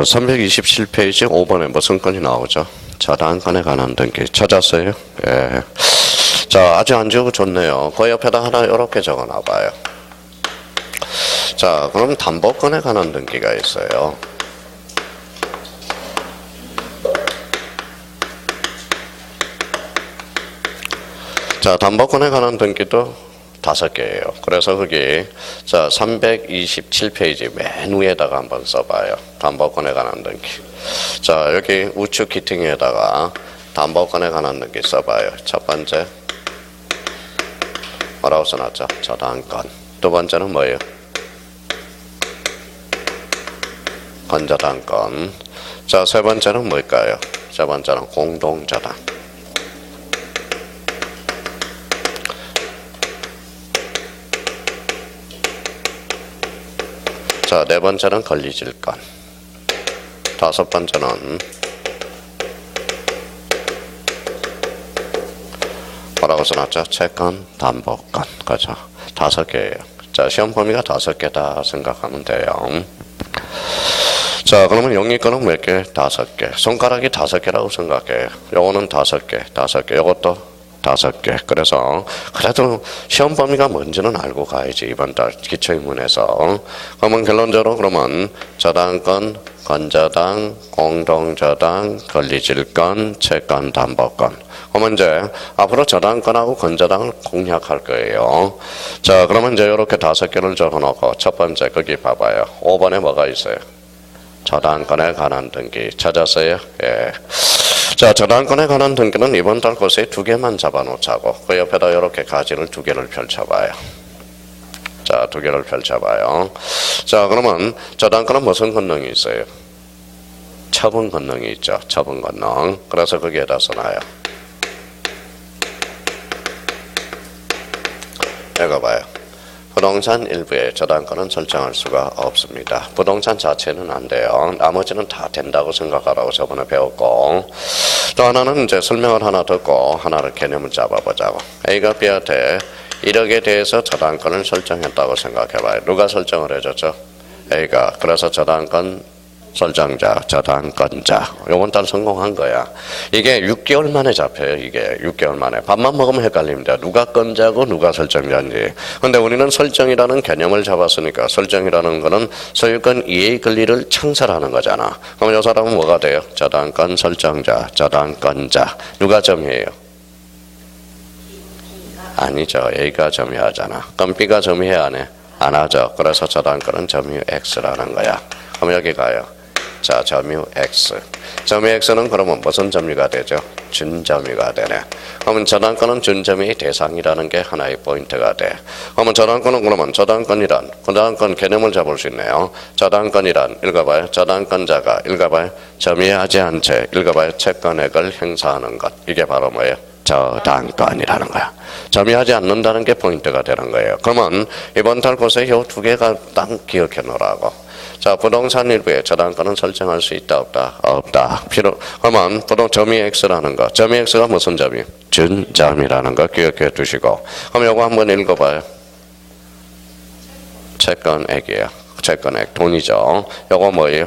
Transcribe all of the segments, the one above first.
327페이지 5번에 무슨 건이 나오죠? 저당권에 관한 등기 찾았어요? 예. 자, 아주 안 적어 좋네요. 그 옆에다 하나 이렇게 적어 놔봐요. 자, 그럼 담보권에 관한 등기가 있어요. 자, 담보권에 관한 등기도 5개예요. 그래서 거기 자 327페이지 맨 위에다가 한번 써봐요. 담보권에 관한 등기. 자, 여기 우측 기퉁에다가 담보권에 관한 등기 써봐요. 첫 번째 뭐라고 써놨죠? 저당권. 두 번째는 뭐예요? 건저당권. 자, 세 번째는 뭘까요? 세 번째는 공동저당. 자, 네 번째는 권리질권. 다섯 번째는 뭐라고 써놨죠? 채권, 담보권. 그죠? 5개예요. 자, 시험 범위가 5개다 생각하면 돼요. 자, 그러면 영리권은 몇 개? 5개. 손가락이 5개라고 생각해요. 요거는 5개, 5개. 요것도 5개. 그래서 그래도 시험 범위가 뭔지는 알고 가야지. 이번 달 기초인문에서. 그러면 결론적으로 그러면 저당권, 건저당, 공동저당, 권리질권, 채권, 담보권. 그러면 이제 앞으로 저당권하고 건저당을 공략할 거예요. 자, 그러면 이제 이렇게 5개를 적어놓고 첫 번째 거기 봐봐요. 5번에 뭐가 있어요? 저당권에 관한 등기 찾았어요? 예. 자, 저당권에 관한 등기는 이번 달 곳에 2개만 잡아놓자고 그 옆에다 이렇게 가지를 2개를 펼쳐봐요. 자, 2개를 펼쳐봐요. 자, 그러면 저당권은 무슨 권능이 있어요? 처분 권능이 있죠. 처분 권능. 그래서 거기에다 써놔요. 읽어봐요. 부동산 일부의 저당권은 설정할 수가 없습니다. 부동산 자체는 안 돼요. 나머지는 다 된다고 생각하라고 저번에 배웠고, 또 하나는 이제 설명을 하나 듣고 하나를 개념을 잡아보자고. A가 B한테 1억에 대해서 저당권을 설정했다고 생각해봐요. 누가 설정을 해줬죠? A가. 그래서 저당권 설정자, 저당권자. 요번 달 성공한 거야. 이게 6개월 만에 잡혀요. 이게 6개월 만에. 밥만 먹으면 헷갈립니다. 누가 건자고 누가 설정자인지. 근데 우리는 설정이라는 개념을 잡았으니까 설정이라는 거는 소유권 이해 권리를 창설하는 거잖아. 그럼 이 사람은 뭐가 돼요? 저당권 설정자, 저당권자. 누가 점유해요? 아니죠. A가 점유하잖아. 그럼 B가 점유해야 안 해? 안 하죠. 그래서 저당권은 점유 X라는 거야. 그럼 여기 가요. 자, 점유 X. 점유 X는 그러면 무슨 점유가 되죠? 준점유가 되네. 그러면 저당권은 준점유의 대상이라는 게 하나의 포인트가 돼. 그러면 저당권은 그러면 저당권이란, 저당권 개념을 잡을 수 있네요. 저당권이란, 읽어봐요. 저당권자가, 읽어봐요. 점유하지 않은 채, 읽어봐요. 채권액을 행사하는 것. 이게 바로 뭐예요? 저당권이라는 거야. 점유하지 않는다는 게 포인트가 되는 거예요. 그러면 이번 달 곳에 이 2개가 딱 기억해 놓으라고. 자, 부동산 일부에 저당권은 설정할 수 있다 없다? 없다. 그러면 점유 X라는 거. 점유 X가 무슨 점유? 준점이라는 거 기억해 두시고. 그럼 요거 한번 읽어봐요. 채권액이에요. 채권액 돈이죠. 요거 뭐예요?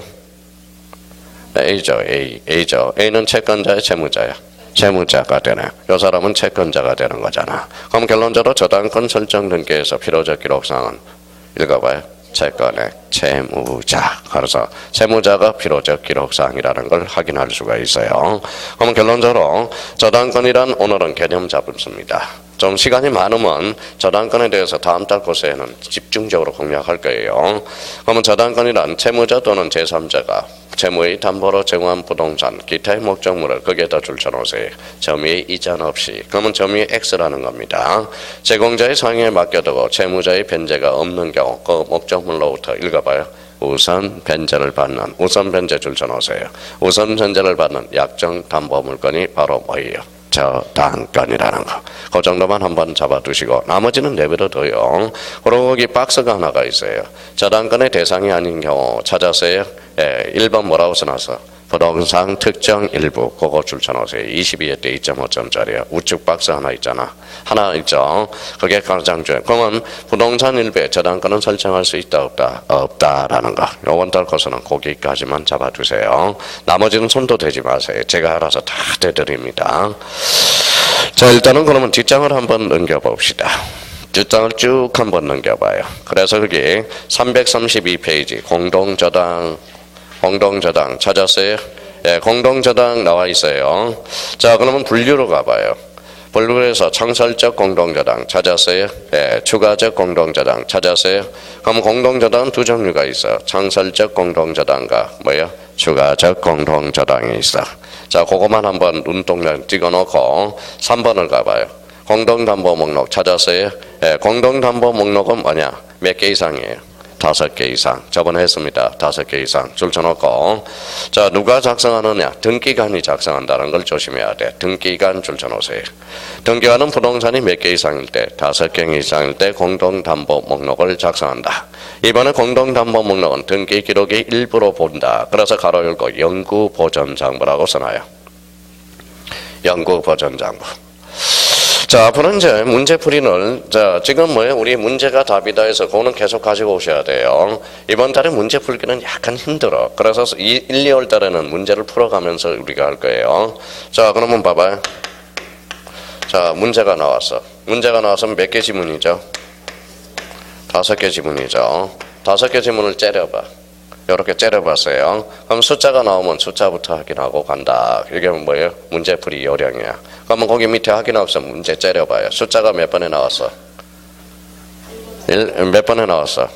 A죠. A죠. A는 채권자야 채무자야? 채무자가 되네. 요 사람은 채권자가 되는 거잖아. 그럼 결론적으로 저당권 설정 등기에서 필요적 기록사항은 읽어봐요. 채권액, 채무자. 그래서 채무자가 필요적 기록사항이라는 걸 확인할 수가 있어요. 그럼 결론적으로 저당권이란 오늘은 개념 잡습니다. 좀 시간이 많으면 저당권에 대해서 다음 달 코스에는 집중적으로 공략할 거예요. 그러면 저당권이란 채무자 또는 제3자가 채무의 담보로 제공한 부동산, 기타의 목적물을 거기에다 줄쳐놓으세요. 점유의 이전 없이. 그러면 점유의 X라는 겁니다. 제공자의 상의에 맡겨두고 채무자의 변제가 없는 경우 그 목적물로부터 읽어봐요. 우선 변제를 받는, 우선 변제 줄쳐놓으세요. 우선 변제를 받는 약정 담보 물건이 바로 뭐예요? 저당권이라는 거. 그 정도만 한번 잡아두시고 나머지는 내버려둬요. 그리고 거기 박스가 하나가 있어요. 저당권의 대상이 아닌 경우 찾았어요. 예, 1번 뭐라고 써놨어? 부동산 특정 일부 그거 줄쳐놓으세요. 22회 때 2.5점짜리야. 우측 박스 하나 있잖아. 하나 있죠. 그게 가장 중요해요. 그러면 부동산 일부의 저당권은 설정할 수 있다 없다? 없다라는 거. 요번 달 것은 거기까지만 잡아두세요. 나머지는 손도 대지 마세요. 제가 알아서 다 대드립니다. 자, 일단은 그러면 뒷장을 한번 넘겨봅시다. 뒷장을 쭉 한번 넘겨봐요. 그래서 여기 332페이지 공동저당 찾았어요? 예, 공동저당 나와 있어요. 자, 그러면 분류로 가봐요. 분류에서 창설적 공동저당 찾았어요? 예, 추가적 공동저당 찾았어요? 그럼 공동저당은 두 종류가 있어요. 창설적 공동저당과 뭐예요? 추가적 공동저당이 있어. 자, 그것만 한번 눈동자 찍어놓고 3번을 가봐요. 공동담보 목록 찾았어요? 예, 공동담보 목록은 뭐냐? 몇 개 이상이에요? 5개 이상. 저번에 했습니다. 5개 이상 줄쳐놓고. 자, 누가 작성하느냐? 등기관이 작성한다는 걸 조심해야 돼. 등기관 줄쳐놓으세요. 등기관은 부동산이 몇 개 이상일 때, 5개 이상일 때 공동담보 목록을 작성한다. 이번에 공동담보 목록은 등기 기록의 일부로 본다. 그래서 가로 열고 영구보존장부라고 써놔요. 영구보존장부. 자, 앞으로 이제 문제풀이를, 자, 지금 뭐예요? 우리 문제가 답이다 해서 그거는 계속 가지고 오셔야 돼요. 이번 달에 문제 풀기는 약간 힘들어. 그래서 1, 2월 달에는 문제를 풀어가면서 우리가 할 거예요. 자, 그러면 봐봐요. 자, 문제가 나왔어. 문제가 나왔으면 몇 개 지문이죠? 5개 지문이죠. 5개 지문을 째려봐. 이렇게 째려봤어요. 그럼 숫자가 나오면 숫자부터 확인하고 간다. 이게 뭐예요? 문제풀이 요령이야. 그러면 거기 밑에 확인 없으면 문제 째려봐요. 숫자가 몇 번에 나왔어? 몇 번에 나왔어?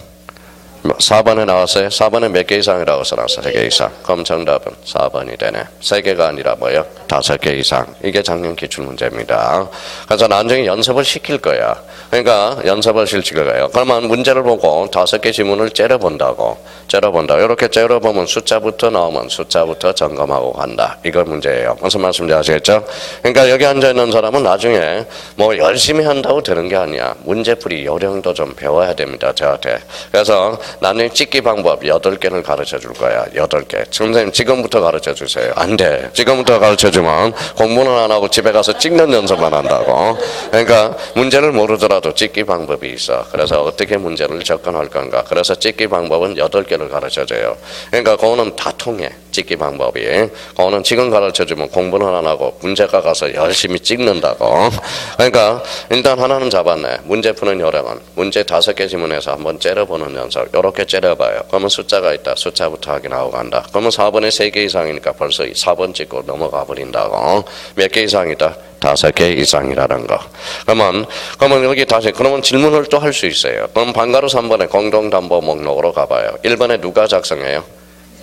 4번에 나왔어요? 4번에 몇 개 이상이라고 써놨어? 3개 이상. 그럼 정답은 4번이 되네. 3개가 아니라 뭐예요? 5개 이상. 이게 작년 기출문제입니다. 그래서 나중에 연습을 시킬 거야. 그러니까 연습을 시킬 거예요. 그러면 문제를 보고 5개 지문을 째려본다고. 이렇게 째려보면 숫자부터 나오면 숫자부터 점검하고 간다. 이거 문제예요. 무슨 말씀인지 아시겠죠? 그러니까 여기 앉아있는 사람은 나중에 뭐 열심히 한다고 되는 게 아니야. 문제풀이 요령도 좀 배워야 됩니다. 저한테. 그래서 나는 찍기 방법 8개를 가르쳐 줄 거야. 8개. 선생님 지금부터 가르쳐 주세요. 안 돼. 지금부터 가르쳐 주면 공부는 안 하고 집에 가서 찍는 연습만 한다고. 그러니까 문제를 모르더라도 찍기 방법이 있어. 그래서 어떻게 문제를 접근할 건가. 그래서 찍기 방법은 8개를 가르쳐 줘요. 그러니까 그거는 다 통해. 찍기 방법이. 그거는 지금 가르쳐 주면 공부는 안 하고 문제가 가서 열심히 찍는다고. 그러니까 일단 하나는 잡았네. 문제 푸는 요령은 문제 5개 지문에서 한번 째려보는 연습. 이렇게 째려봐요. 그러면 숫자가 있다. 숫자부터 확인하고 간다. 그러면 4번에 3개 이상이니까 벌써 4번 찍고 넘어가 버린다고. 몇 개 이상이다? 5개 이상이라는 거. 그러면 여기 다시 그러면 질문을 또 할 수 있어요. 그럼 방가로 3번에 공동담보 목록으로 가봐요. 1번에 누가 작성해요?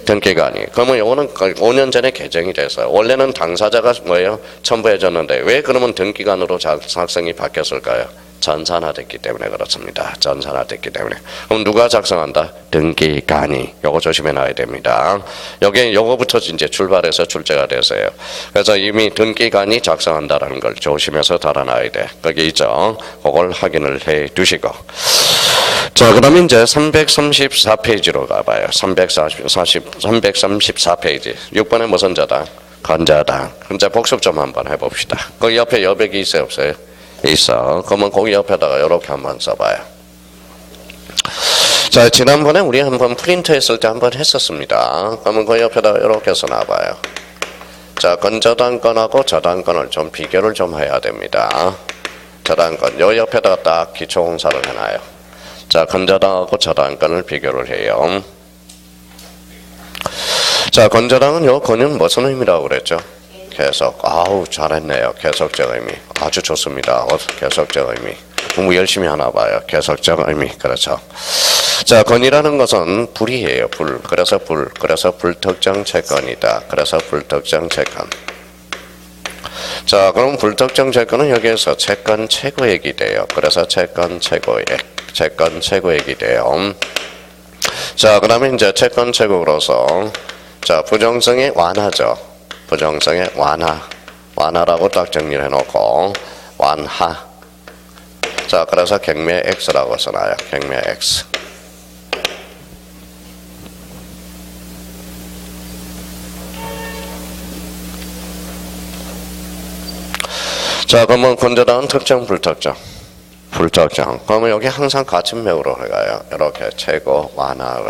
등기관이. 그러면 이거는 5년 전에 개정이 돼서 원래는 당사자가 뭐예요? 첨부해줬는데 왜 그러면 등기관으로 작성이 바뀌었을까요? 전산화됐기 때문에 그렇습니다. 전산화됐기 때문에. 그럼 누가 작성한다? 등기관이. 요거 조심해 놔야 됩니다. 요거부터 이제 출발해서 출제가 됐어요. 그래서 이미 등기관이 작성한다라는 걸 조심해서 달아놔야 돼. 거기 있죠. 그걸 확인을 해 두시고. 자, 그러면 이제 334페이지로 가봐요. 334페이지. 6번에 무슨 자당? 건자당. 이제 복습 좀 한번 해봅시다. 거기 옆에 여백이 있어요, 없어요? 있어. 그러면 거기 옆에다가 이렇게 한번 써봐요. 자, 지난번에 우리 한번 프린트 했을 때 한번 했었습니다. 그러면 그 옆에다가 이렇게 써놔봐요. 자, 건저당권하고 저당권을 좀 비교를 좀 해야 됩니다. 저당권. 요 옆에다가 딱 기초공사를 해놔요. 자, 건저당하고 저당권을 비교를 해요. 자, 건저당은 요 건은 무슨 의미라고 그랬죠? 계속. 아우, 잘했네요. 계속적 의미. 아주 좋습니다. 계속적 의미. 공부 열심히 하나 봐요. 계속적 의미. 그렇죠. 자, 건이라는 것은 불이에요. 불. 그래서 불특정 채권이다. 그래서 불특정 채권. 자, 그럼 불특정 채권은 여기에서 채권 최고액이 돼요. 그래서 채권 최고액이 돼요. 자, 그다음에 이제 채권 최고로서 자, 부정성의 완화죠. 부정성의 완화라고 딱 정리를 해놓고 완화. 자, 그래서 경매 X라고 써놔요. 경매 X. 자, 그러면 건저당은 특정, 불특정. 불특정. 그러면 여기 항상 같은 맥으로 가요. 이렇게 최고, 완화,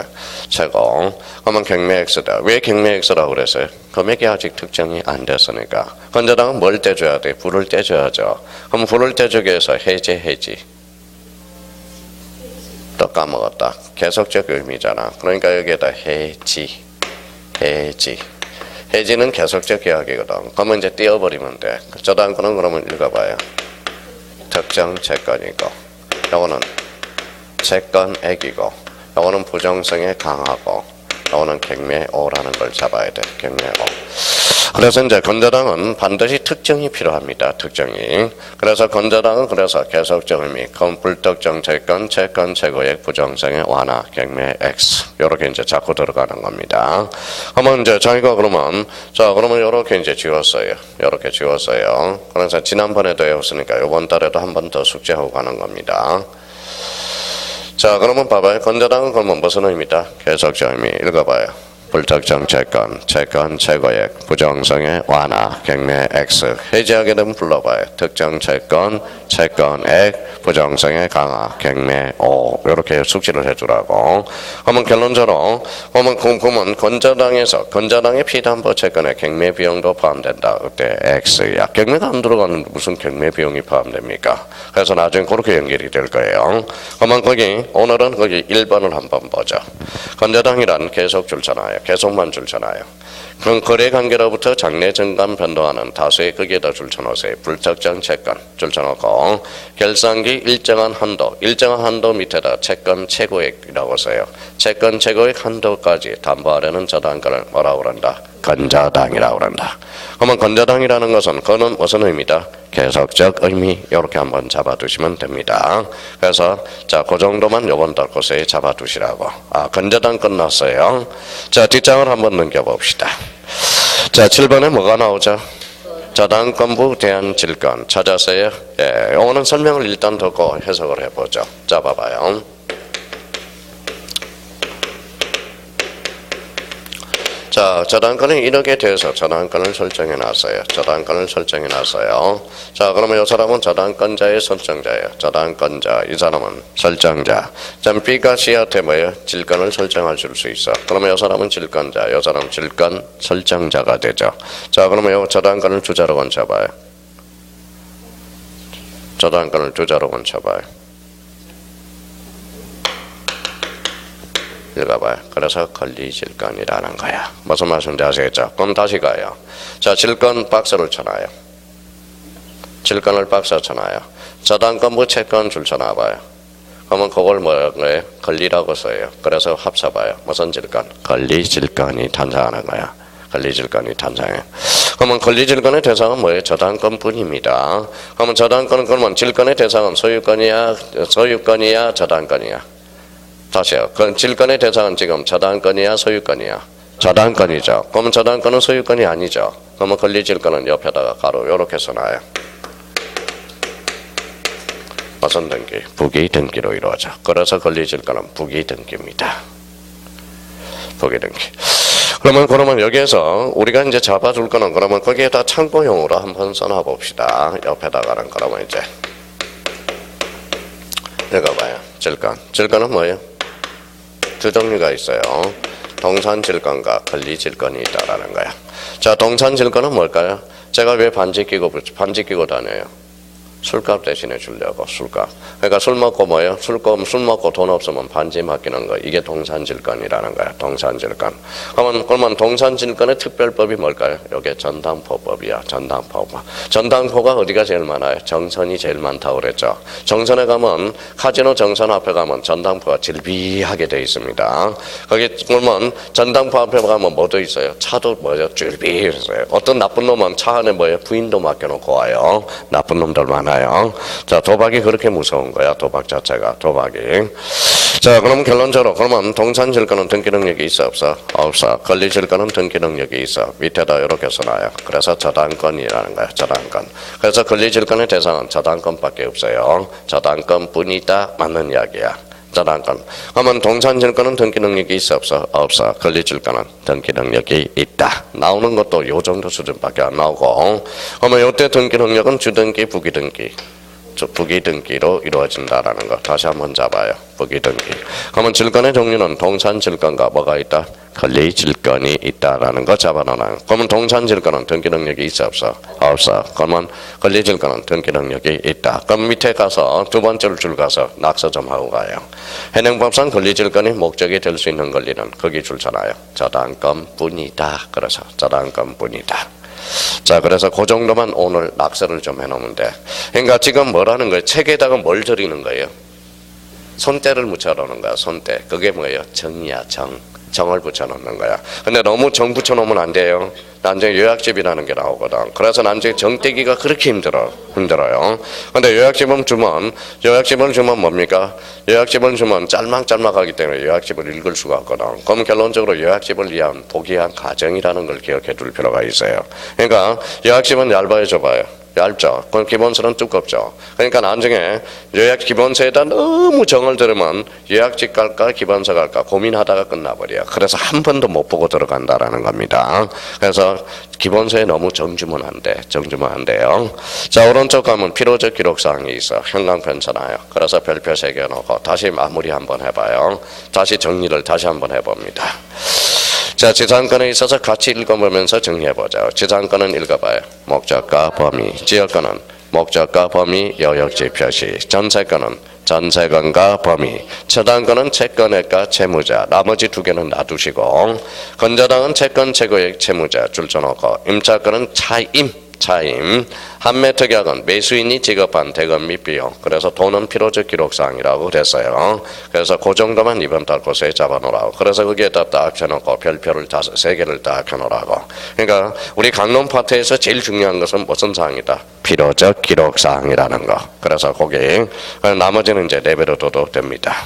최고. 그러면 경매 X다. 왜 경매 X라고 그랬어요? 금액이 아직 특정이 안 됐으니까. 건저당은 뭘 떼줘야 돼? 불을 떼줘야죠. 그럼 불을 떼주기 위해서 해지. 또 까먹었다. 계속적 의미잖아. 그러니까 여기에다 해지는 계속적 계약이거든. 그러면 이제 띄워버리면 돼. 저당 거는 그러면 읽어봐요. 특정 채권이고, 요거는 채권액이고, 요거는 부정성에 강하고, 요거는 경매오라는 걸 잡아야 돼. 경매오. 그래서 이제 건저당은 반드시 특정이 필요합니다. 특정이. 그래서 건저당은 그래서 계속적 의미, 불특정 채권, 채권 최고액 부정성의 완화, 경매 X. 요렇게 이제 자꾸 들어가는 겁니다. 그러면 이제 저희가 그러면, 자, 그러면 요렇게 이제 지웠어요. 요렇게 지웠어요. 그래서 지난번에도 외웠으니까 요번 달에도 한 번 더 숙제하고 가는 겁니다. 자, 그러면 봐봐요. 건저당은 그러면 무슨 의미다? 계속적 의미. 읽어봐요. 불특정 채권, 채권 최고액, 부정성의 완화, 경매 X. 해지하게 되면 불러봐요. 특정 채권, 채권액, 부정성의 강화, 경매 O. 이렇게 숙지를 해주라고. 그러면 결론적으로, 그러면 건저당의 피담보 채권에 경매 비용도 포함된다. 그때 X야. 경매가 안 들어가는데 무슨 경매 비용이 포함됩니까? 그래서 나중에 그렇게 연결이 될 거예요. 그러면 오늘은 거기 1번을 한번 보죠. 건저당이란 계속 줄잖아요. 계속만 줄잖아요. 그럼 거래관계로부터 장래 증감 변동하는 다수의 거기에다 줄쳐놓으세요. 불특정 채권 줄쳐놓고 결산기 일정한 한도 밑에다 채권 최고액이라고 써요. 채권 최고액 한도까지 담보하려는 저당권을 뭐라고 그런다? 건저당이라고 그런다. 그러면 건저당이라는 것은 그는 무슨 의미다? 계속적 의미. 이렇게 한번 잡아두시면 됩니다. 그래서 자, 그 정도만 요번 달 코스에 잡아두시라고. 건저당 끝났어요. 자, 뒷장을 한번 넘겨봅시다. 자, 7번에 뭐가 나오죠? 저당권부 대한질권 찾았어요? 예, 요거는 설명을 일단 듣고 해석을 해보죠. 자, 봐봐요. 자, 저당권은 1억에 대해서 저당권을 설정해 놨어요. 자, 그러면 이 사람은 저당권자의 설정자예요. 저당권자, 이 사람은 설정자. 자, B가 C한테 뭐예요? 질권을 설정할 수 있어. 그러면 이 사람은 질권자, 이 사람은 질권 설정자가 되죠. 자, 그러면 이 저당권을 주자로 건쳐봐요. 저당권을 주자로 건쳐봐요. 읽어봐요. 그래서 권리질권이라는 거야. 무슨 말씀인지 아시겠죠? 그럼 다시 가요. 자, 질권 박스를 쳐놔요. 질권을 박스에 쳐놔요. 저당권부 채권 줄 쳐놔봐요. 그러면 그걸 뭐라고 해요? 권리라고 써요. 그래서 합쳐봐요. 무슨 질권? 권리질권이 탄생하는 거야. 권리질권이 탄생해. 그러면 권리질권의 대상은 뭐예요? 저당권뿐입니다. 그러면 저당권은 그러면 질권의 대상은 소유권이야, 저당권이야? 다시요. 그 질권의 대상은 지금 저당권이야, 소유권이야? 저당권이죠. 그러면 저당권은 소유권이 아니죠. 그러면 권리질권은 옆에다가 가로 이렇게 써놔요. 무슨 등기? 부기 등기로 이루어져. 그래서 권리질권은 부기 등기입니다. 부기 등기. 그러면 여기에서 우리가 이제 잡아줄 거는 그러면 거기에다 참고용으로 한번 써놔봅시다. 옆에다가는 그러면 이제 읽어봐요. 질권. 질권은 뭐예요? 두 종류가 있어요. 동산질권과 권리질권이 있다라는 거야. 자, 동산질권은 뭘까요? 제가 왜 반지 끼고 다녀요? 술값 대신에 주려고, 술값. 그러니까 술 먹고 뭐예요? 술 먹고 돈 없으면 반지 맡기는 거. 이게 동산질권이라는 거야. 동산질권. 그러면 동산질권의 특별법이 뭘까요? 이게 전당포법이야. 전당포가 어디가 제일 많아요? 정선이 제일 많다고 그랬죠. 정선에 가면, 카지노 정선 앞에 가면 전당포가 질비하게 돼 있습니다. 거기 그러면 전당포 앞에 가면 뭐도 있어요? 차도 뭐죠? 질비했어요. 어떤 나쁜 놈은 차 안에 뭐예요? 부인도 맡겨놓고 와요. 나쁜 놈들 많아요. 자, 도박이 그렇게 무서운 거야. 도박 자체가. 도박이. 자, 그럼 결론적으로 그러면 동산질권은 등기 능력이 있어 없어? 없어. 권리질권은 등기 능력이 있어. 밑에다 이렇게 써놔요. 그래서 저당권이라는 거야. 저당권. 그래서 권리질권의 대상은 저당권밖에 없어요. 저당권뿐이다. 맞는 이야기야. 저당권. 그러면 동산질권은 등기 능력이 있어 없어? 없어. 권리질권은 등기 능력이 있다. 나오는 것도 요 정도 수준밖에 안 나오고. 그러면 이때 등기 능력은 주등기, 부기등기. 부기등기로 이루어진다라는 거 다시 한번 잡아요. 부기등기. 그러면 질권의 종류는 동산질권과 뭐가 있다? 권리질권이 있다라는 거 잡아놓아요. 그러면 동산질권은 등기 능력이 있어 없어? 없어. 그러면 권리질권은 등기 능력이 있다. 그럼 밑에 가서 두 번째로 줄 가서 낙서 좀 하고 가요. 현행법상 권리질권이 목적이 될 수 있는 권리는 거기 줄잖아요. 저당권뿐이다. 그래서 저당권뿐이다. 자, 그래서 그 정도만 오늘 낙서를 좀 해놓으면 돼. 그러니까 지금 뭐라는 거예요? 책에다가 뭘 드리는 거예요? 손대를 묻혀놓는 거야. 손대. 그게 뭐예요? 정이야. 정을 붙여놓는 거야. 근데 너무 정 붙여놓으면 안 돼요. 나중에 요약집이라는 게 나오거든. 그래서 나중에 정떼기가 그렇게 힘들어요. 근데 요약집을 주면 뭡니까? 요약집을 주면 짤막짤막하기 때문에 요약집을 읽을 수가 없거든. 그럼 결론적으로 요약집을 위한 보기 위한 과정이라는 걸 기억해 둘 필요가 있어요. 그러니까 요약집은 얇아요, 좁아요? 얇죠. 그럼 기본서는 두껍죠. 그러니까 나중에 요약 기본서에다 너무 정을 들으면 요약집 갈까 기본서 갈까 고민하다가 끝나버려. 그래서 한 번도 못 보고 들어간다라는 겁니다. 그래서 기본서에 너무 정 주면 안 돼. 정 주면 안 돼요. 자, 오른쪽 가면 필요적 기록사항이 있어. 형광펜잖아요. 그래서 별표 3개 넣고 다시 마무리 한번 해봐요. 다시 정리를 다시 한번 해봅니다. 자, 지상권에 있어서 같이 읽어보면서 정리해보자. 지상권은 읽어봐요. 목적과 범위. 지역권은 목적과 범위, 여역지 표시. 전세권은 전세권과 범위. 처당권은 채권액과 채무자. 나머지 두 개는 놔두시고. 건저당은 채권 최고액 채무자 줄쳐놓고. 임차권은 차임. 한매특약은 매수인이 지급한 대금 및 비용. 그래서 돈은 필요적 기록사항이라고 그랬어요. 그래서 그 정도만 이번 달고서에 잡아놓으라고. 그래서 거기에다 딱 해놓고 별표를 3개를 딱 해놓으라고. 그러니까 우리 강론 파트에서 제일 중요한 것은 무슨 사항이다? 필요적 기록사항이라는 거. 그래서 거기 나머지는 이제 레벨로 둬도 됩니다.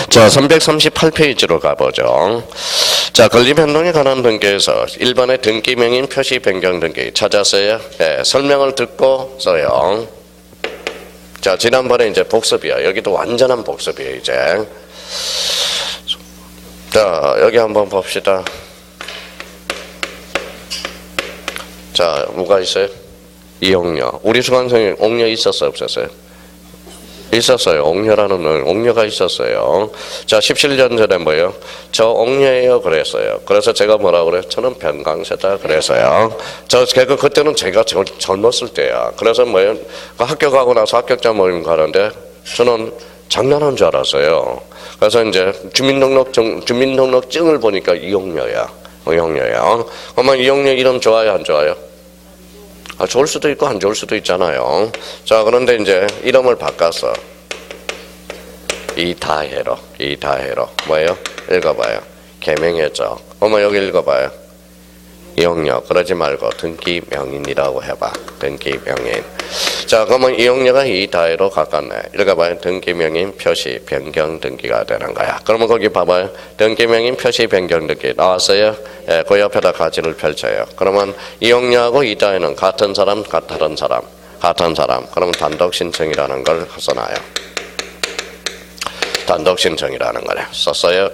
자, 338페이지로 가보죠. 자, 권리변동에 관한 등기에서 1번의 등기명인 표시 변경 등기 찾았어요? 네, 설명을 듣고 써요. 자, 지난번에 이제 복습이야. 여기도 완전한 복습이에요, 이제. 자, 여기 한번 봅시다. 자, 뭐가 있어요? 이옥녀. 우리 수강생이 옥녀 있었어요, 없었어요? 있었어요. 옥녀라는 옥녀가 있었어요. 자, 17년 전에 뭐예요? 저 옥녀예요 그랬어요. 그래서 제가 뭐라 그래요? 저는 변강세다 그랬어요. 그때는 제가 젊었을 때야. 그래서 뭐예요? 학교 가고 나서 합격자 모임 가는데 저는 장난한 줄 알았어요. 그래서 이제 주민등록증을 보니까 이옥녀야. 이옥녀야. 그러면 이옥녀 이름 좋아요, 안 좋아요? 좋을 수도 있고 안 좋을 수도 있잖아요. 자, 그런데 이제 이름을 바꿨어. 이다혜로. 뭐예요? 읽어봐요. 개명했죠. 어머, 여기 읽어봐요. 이옥녀. 그러지 말고 등기명인이라고 해봐. 등기명인. 자, 그러면 이옥녀가 이다혜로 바꿨네. 읽어봐요. 등기명인 표시 변경 등기가 되는 거야. 그러면 거기 봐봐요. 등기명인 표시 변경 등기 나왔어요? 예, 그 옆에다 가지를 펼쳐요. 그러면 이옥녀하고 이다혜는 같은 사람, 다른 사람. 같은 사람. 그러면 단독 신청이라는 걸 써놔요. 단독 신청이라는 거네. 썼어요?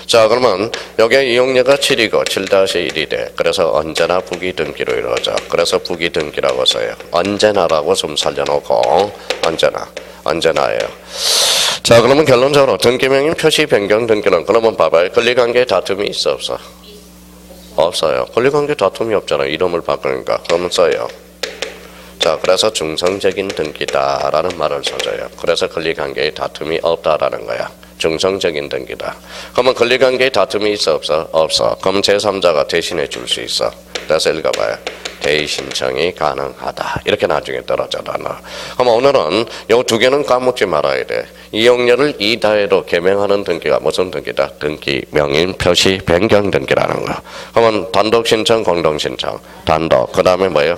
자, 그러면 여기에 이용료가 7이고 7-1이 돼. 그래서 언제나 부기등기로 이루어져. 그래서 부기등기라고 써요. 언제나라고 좀 살려놓고 언제나예요. 자, 그러면 결론적으로 등기명인 표시 변경 등기는 그러면 봐봐요. 권리관계 다툼이 있어 없어? 없어요. 권리관계 다툼이 없잖아요. 이름을 바꾸니까. 그러면 써요. 자, 그래서 중성적인 등기다라는 말을 써줘요. 그래서 권리관계에 다툼이 없다라는 거야. 중성적인 등기다. 그러면 권리관계에 다툼이 있어 없어? 없어. 그럼 제3자가 대신해 줄 수 있어. 그래서 읽어봐요. 대의 신청이 가능하다. 이렇게 나중에 떨어져라. 그럼 오늘은 요 두 개는 까먹지 말아야 돼. 이용료를 이다혜로 개명하는 등기가 무슨 등기다? 등기 명인 표시 변경 등기라는 거. 그러면 단독 신청, 공동 신청. 단독. 그 다음에 뭐예요?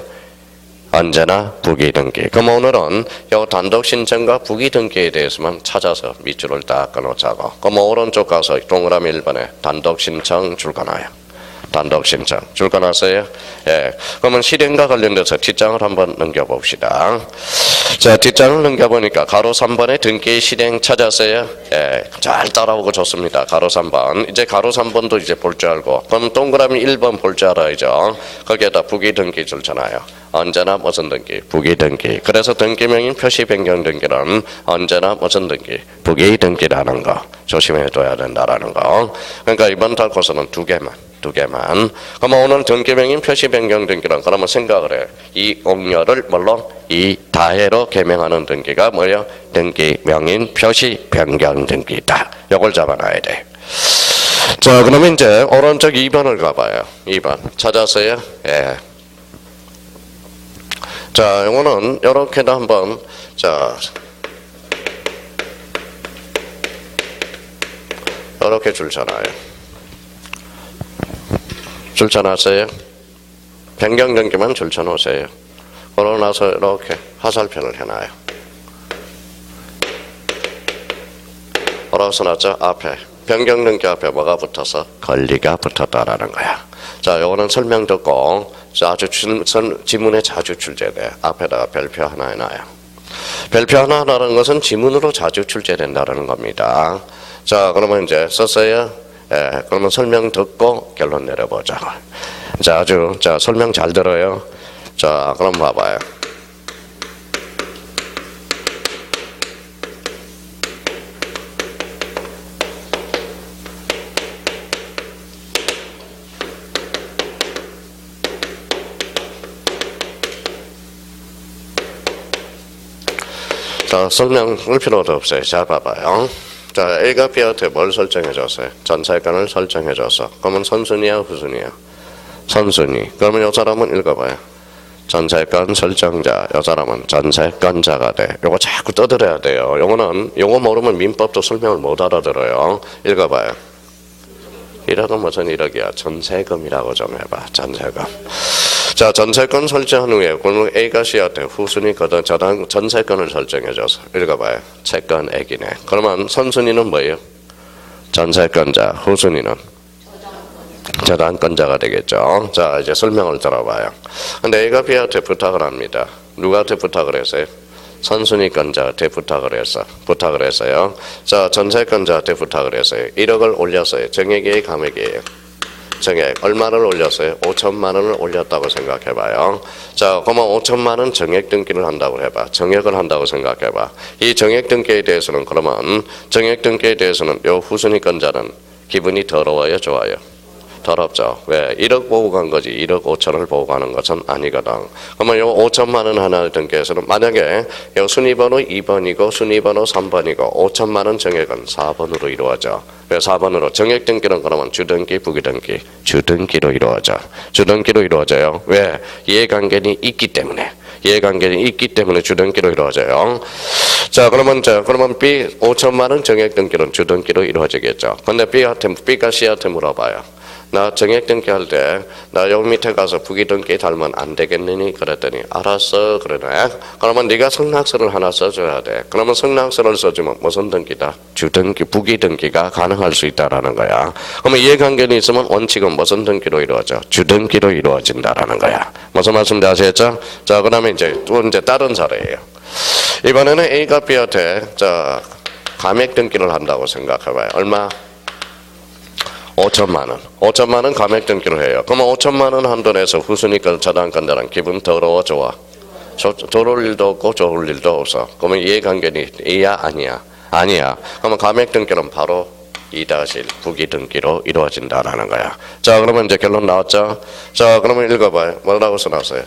언제나 부기등기. 그럼 오늘은 요 단독 신청과 부기등기에 대해서만 찾아서 밑줄을 딱 끊어자고. 그럼 오른쪽 가서 동그라미 1번에 단독 신청 줄 거나요? 단독 신청. 줄 거 났어요? 예. 그러면 실행과 관련돼서 뒷장을 한번 넘겨봅시다. 자, 뒷장을 넘겨보니까 가로 3번에 등기 실행 찾았어요? 예. 잘 따라오고 좋습니다. 가로 3번. 이제 가로 3번도 이제 볼 줄 알고. 그럼 동그라미 1번 볼 줄 알아야죠. 거기에다 부기 등기 줄잖아요. 언제나 무슨 등기? 부기 등기. 그래서 등기명인 표시 변경 등기는 언제나 무슨 등기? 부기 등기라는 거. 조심해둬야 된다라는 거. 그러니까 이번 달 코스는 두 개만. 그러면 오늘 등기명인 표시 변경 등기는 그러면 생각을 해. 이 옥녀를 뭘로? 이 다해로 개명하는 등기가 뭐예요? 등기명인 표시 변경 등기다. 요걸 잡아놔야 돼. 자, 그러면 이제 오른쪽 2번을 가봐요. 2번 찾았어요? 예. 자, 이거는 이렇게도 한번 자. 이렇게 줄잖아요. 줄쳐놨어요. 변경 등기만 줄쳐놓으세요. 그러고 나서 이렇게 화살표를 해놔요. 그러고서 놨죠? 앞에 변경 등기 앞에 뭐가 붙어서? 권리가 붙었다라는 거야. 자, 요거는 설명 듣고 아주 지문에 자주 출제돼. 앞에다가 별표 하나 해놔요. 별표 하나라는 것은 지문으로 자주 출제된다는 겁니다. 자, 그러면 이제 썼어요? 예, 그러면 설명 듣고 결론 내려보자. 자, 자, 설명 잘 들어요. 자, 그럼 봐봐요. 자, 설명할 필요도 없어요. 잘 봐봐요. 자, A가 B한테 뭘 설정해줬어요? 전세권을 설정해줬어. 그러면 선순위야, 후순위야? 선순위. 그러면 이 사람은 읽어봐요. 전세권 설정자, 이 사람은 전세권자가 돼. 요거 자꾸 떠들어야 돼요. 요거 모르면 민법도 설명을 못 알아들어요. 읽어봐요. 1억은 무슨 1억이야? 전세금이라고 좀 해봐. 전세금. 자, 전세권 설정한 후에 그러면 A가 C한테 후순위거든. 전세권을 설정해줘서 읽어봐요. 채권액이네. 그러면 선순위는 뭐예요? 전세권자. 후순위는 저당권자가 되겠죠. 자, 이제 설명을 들어봐요. 근데 A가 B한테 부탁을 합니다. 누구한테 부탁을 했어요? 선순위권자한테 부탁을 했어요. 자, 전세권자한테 부탁을 했어요. 1억을 올렸어요. 정액이에요, 감액이에요? 정액. 얼마를 올렸어요? 5천만 원을 올렸다고 생각해봐요. 자, 그러면 5천만 원 정액 등기를 한다고 해봐. 정액을 한다고 생각해봐. 이 정액 등기에 대해서는 그러면 정액 등기에 대해서는 요 후순위권자는 기분이 더러워요, 좋아요? 더럽죠. 왜? 1억 보고 간 거지 1억 5천을 보고 가는 것은 아니거든. 그러면 요 5천만 원 하나를 등기해서는 만약에 요 순위번호 2번이고 순위번호 3번이고 5천만 원 정액은 4번으로 이루어져. 왜 4번으로? 정액 등기는 그러면 주등기, 부기등기, 주등기로 이루어져. 주등기로 이루어져요. 왜? 이해관계는 있기 때문에. 주등기로 이루어져요. 자, 그러면 B 5천만 원 정액 등기는 주등기로 이루어지겠죠. 근데 B가 C한테 물어봐요. 나 정액 등기 할 때 나 여기 밑에 가서 부기 등기 달면 안 되겠느니? 그랬더니 알았어 그러네. 그러면 네가 성낙서를 하나 써줘야 돼. 그러면 성낙서를 써주면 무슨 등기다? 주등기, 부기 등기가 가능할 수 있다라는 거야. 그러면 이해관계는 있으면 원칙은 무슨 등기로 이루어져? 주등기로 이루어진다라는 거야. 무슨 말씀인지 아시겠죠? 자, 그다음에 이제 다른 사례예요. 이번에는 A가 B한테 자 감액 등기를 한다고 생각해봐요. 얼마? 5천만 원. 5천만 원 감액 등기를 해요. 그러면 5천만 원 한도 내서 후순위권 저당권자는 기분 더러워, 좋아? 더러울 일도 없고 좋을 일도 없어. 그러면 이해관계는 이야, 아니야? 아니야. 그러면 감액 등기는 바로 2-1 부기 등기로 이루어진다라는 거야. 자, 그러면 이제 결론 나왔죠? 자, 그러면 읽어봐요. 뭐라고 써놨어요?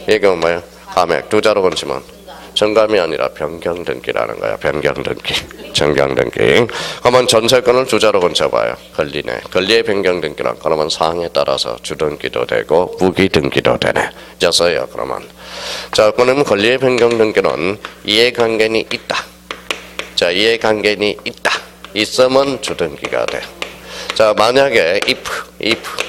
이게 뭐예요? 감액. 두 자로 건치면 정감이 아니라 변경 등기라는 거야. 변경 등기. 변경 등기. 그러면 전세권을 주자로 건쳐봐요. 권리네. 권리의 변경 등기란 그러면 사항에 따라서 주등기도 되고 부기 등기도 되네. 됐어요. 그러면. 자, 그러면 권리의 변경 등기는 이해관계는 있다. 자, 이해관계는 있다. 있으면 주등기가 돼. 자, 만약에 if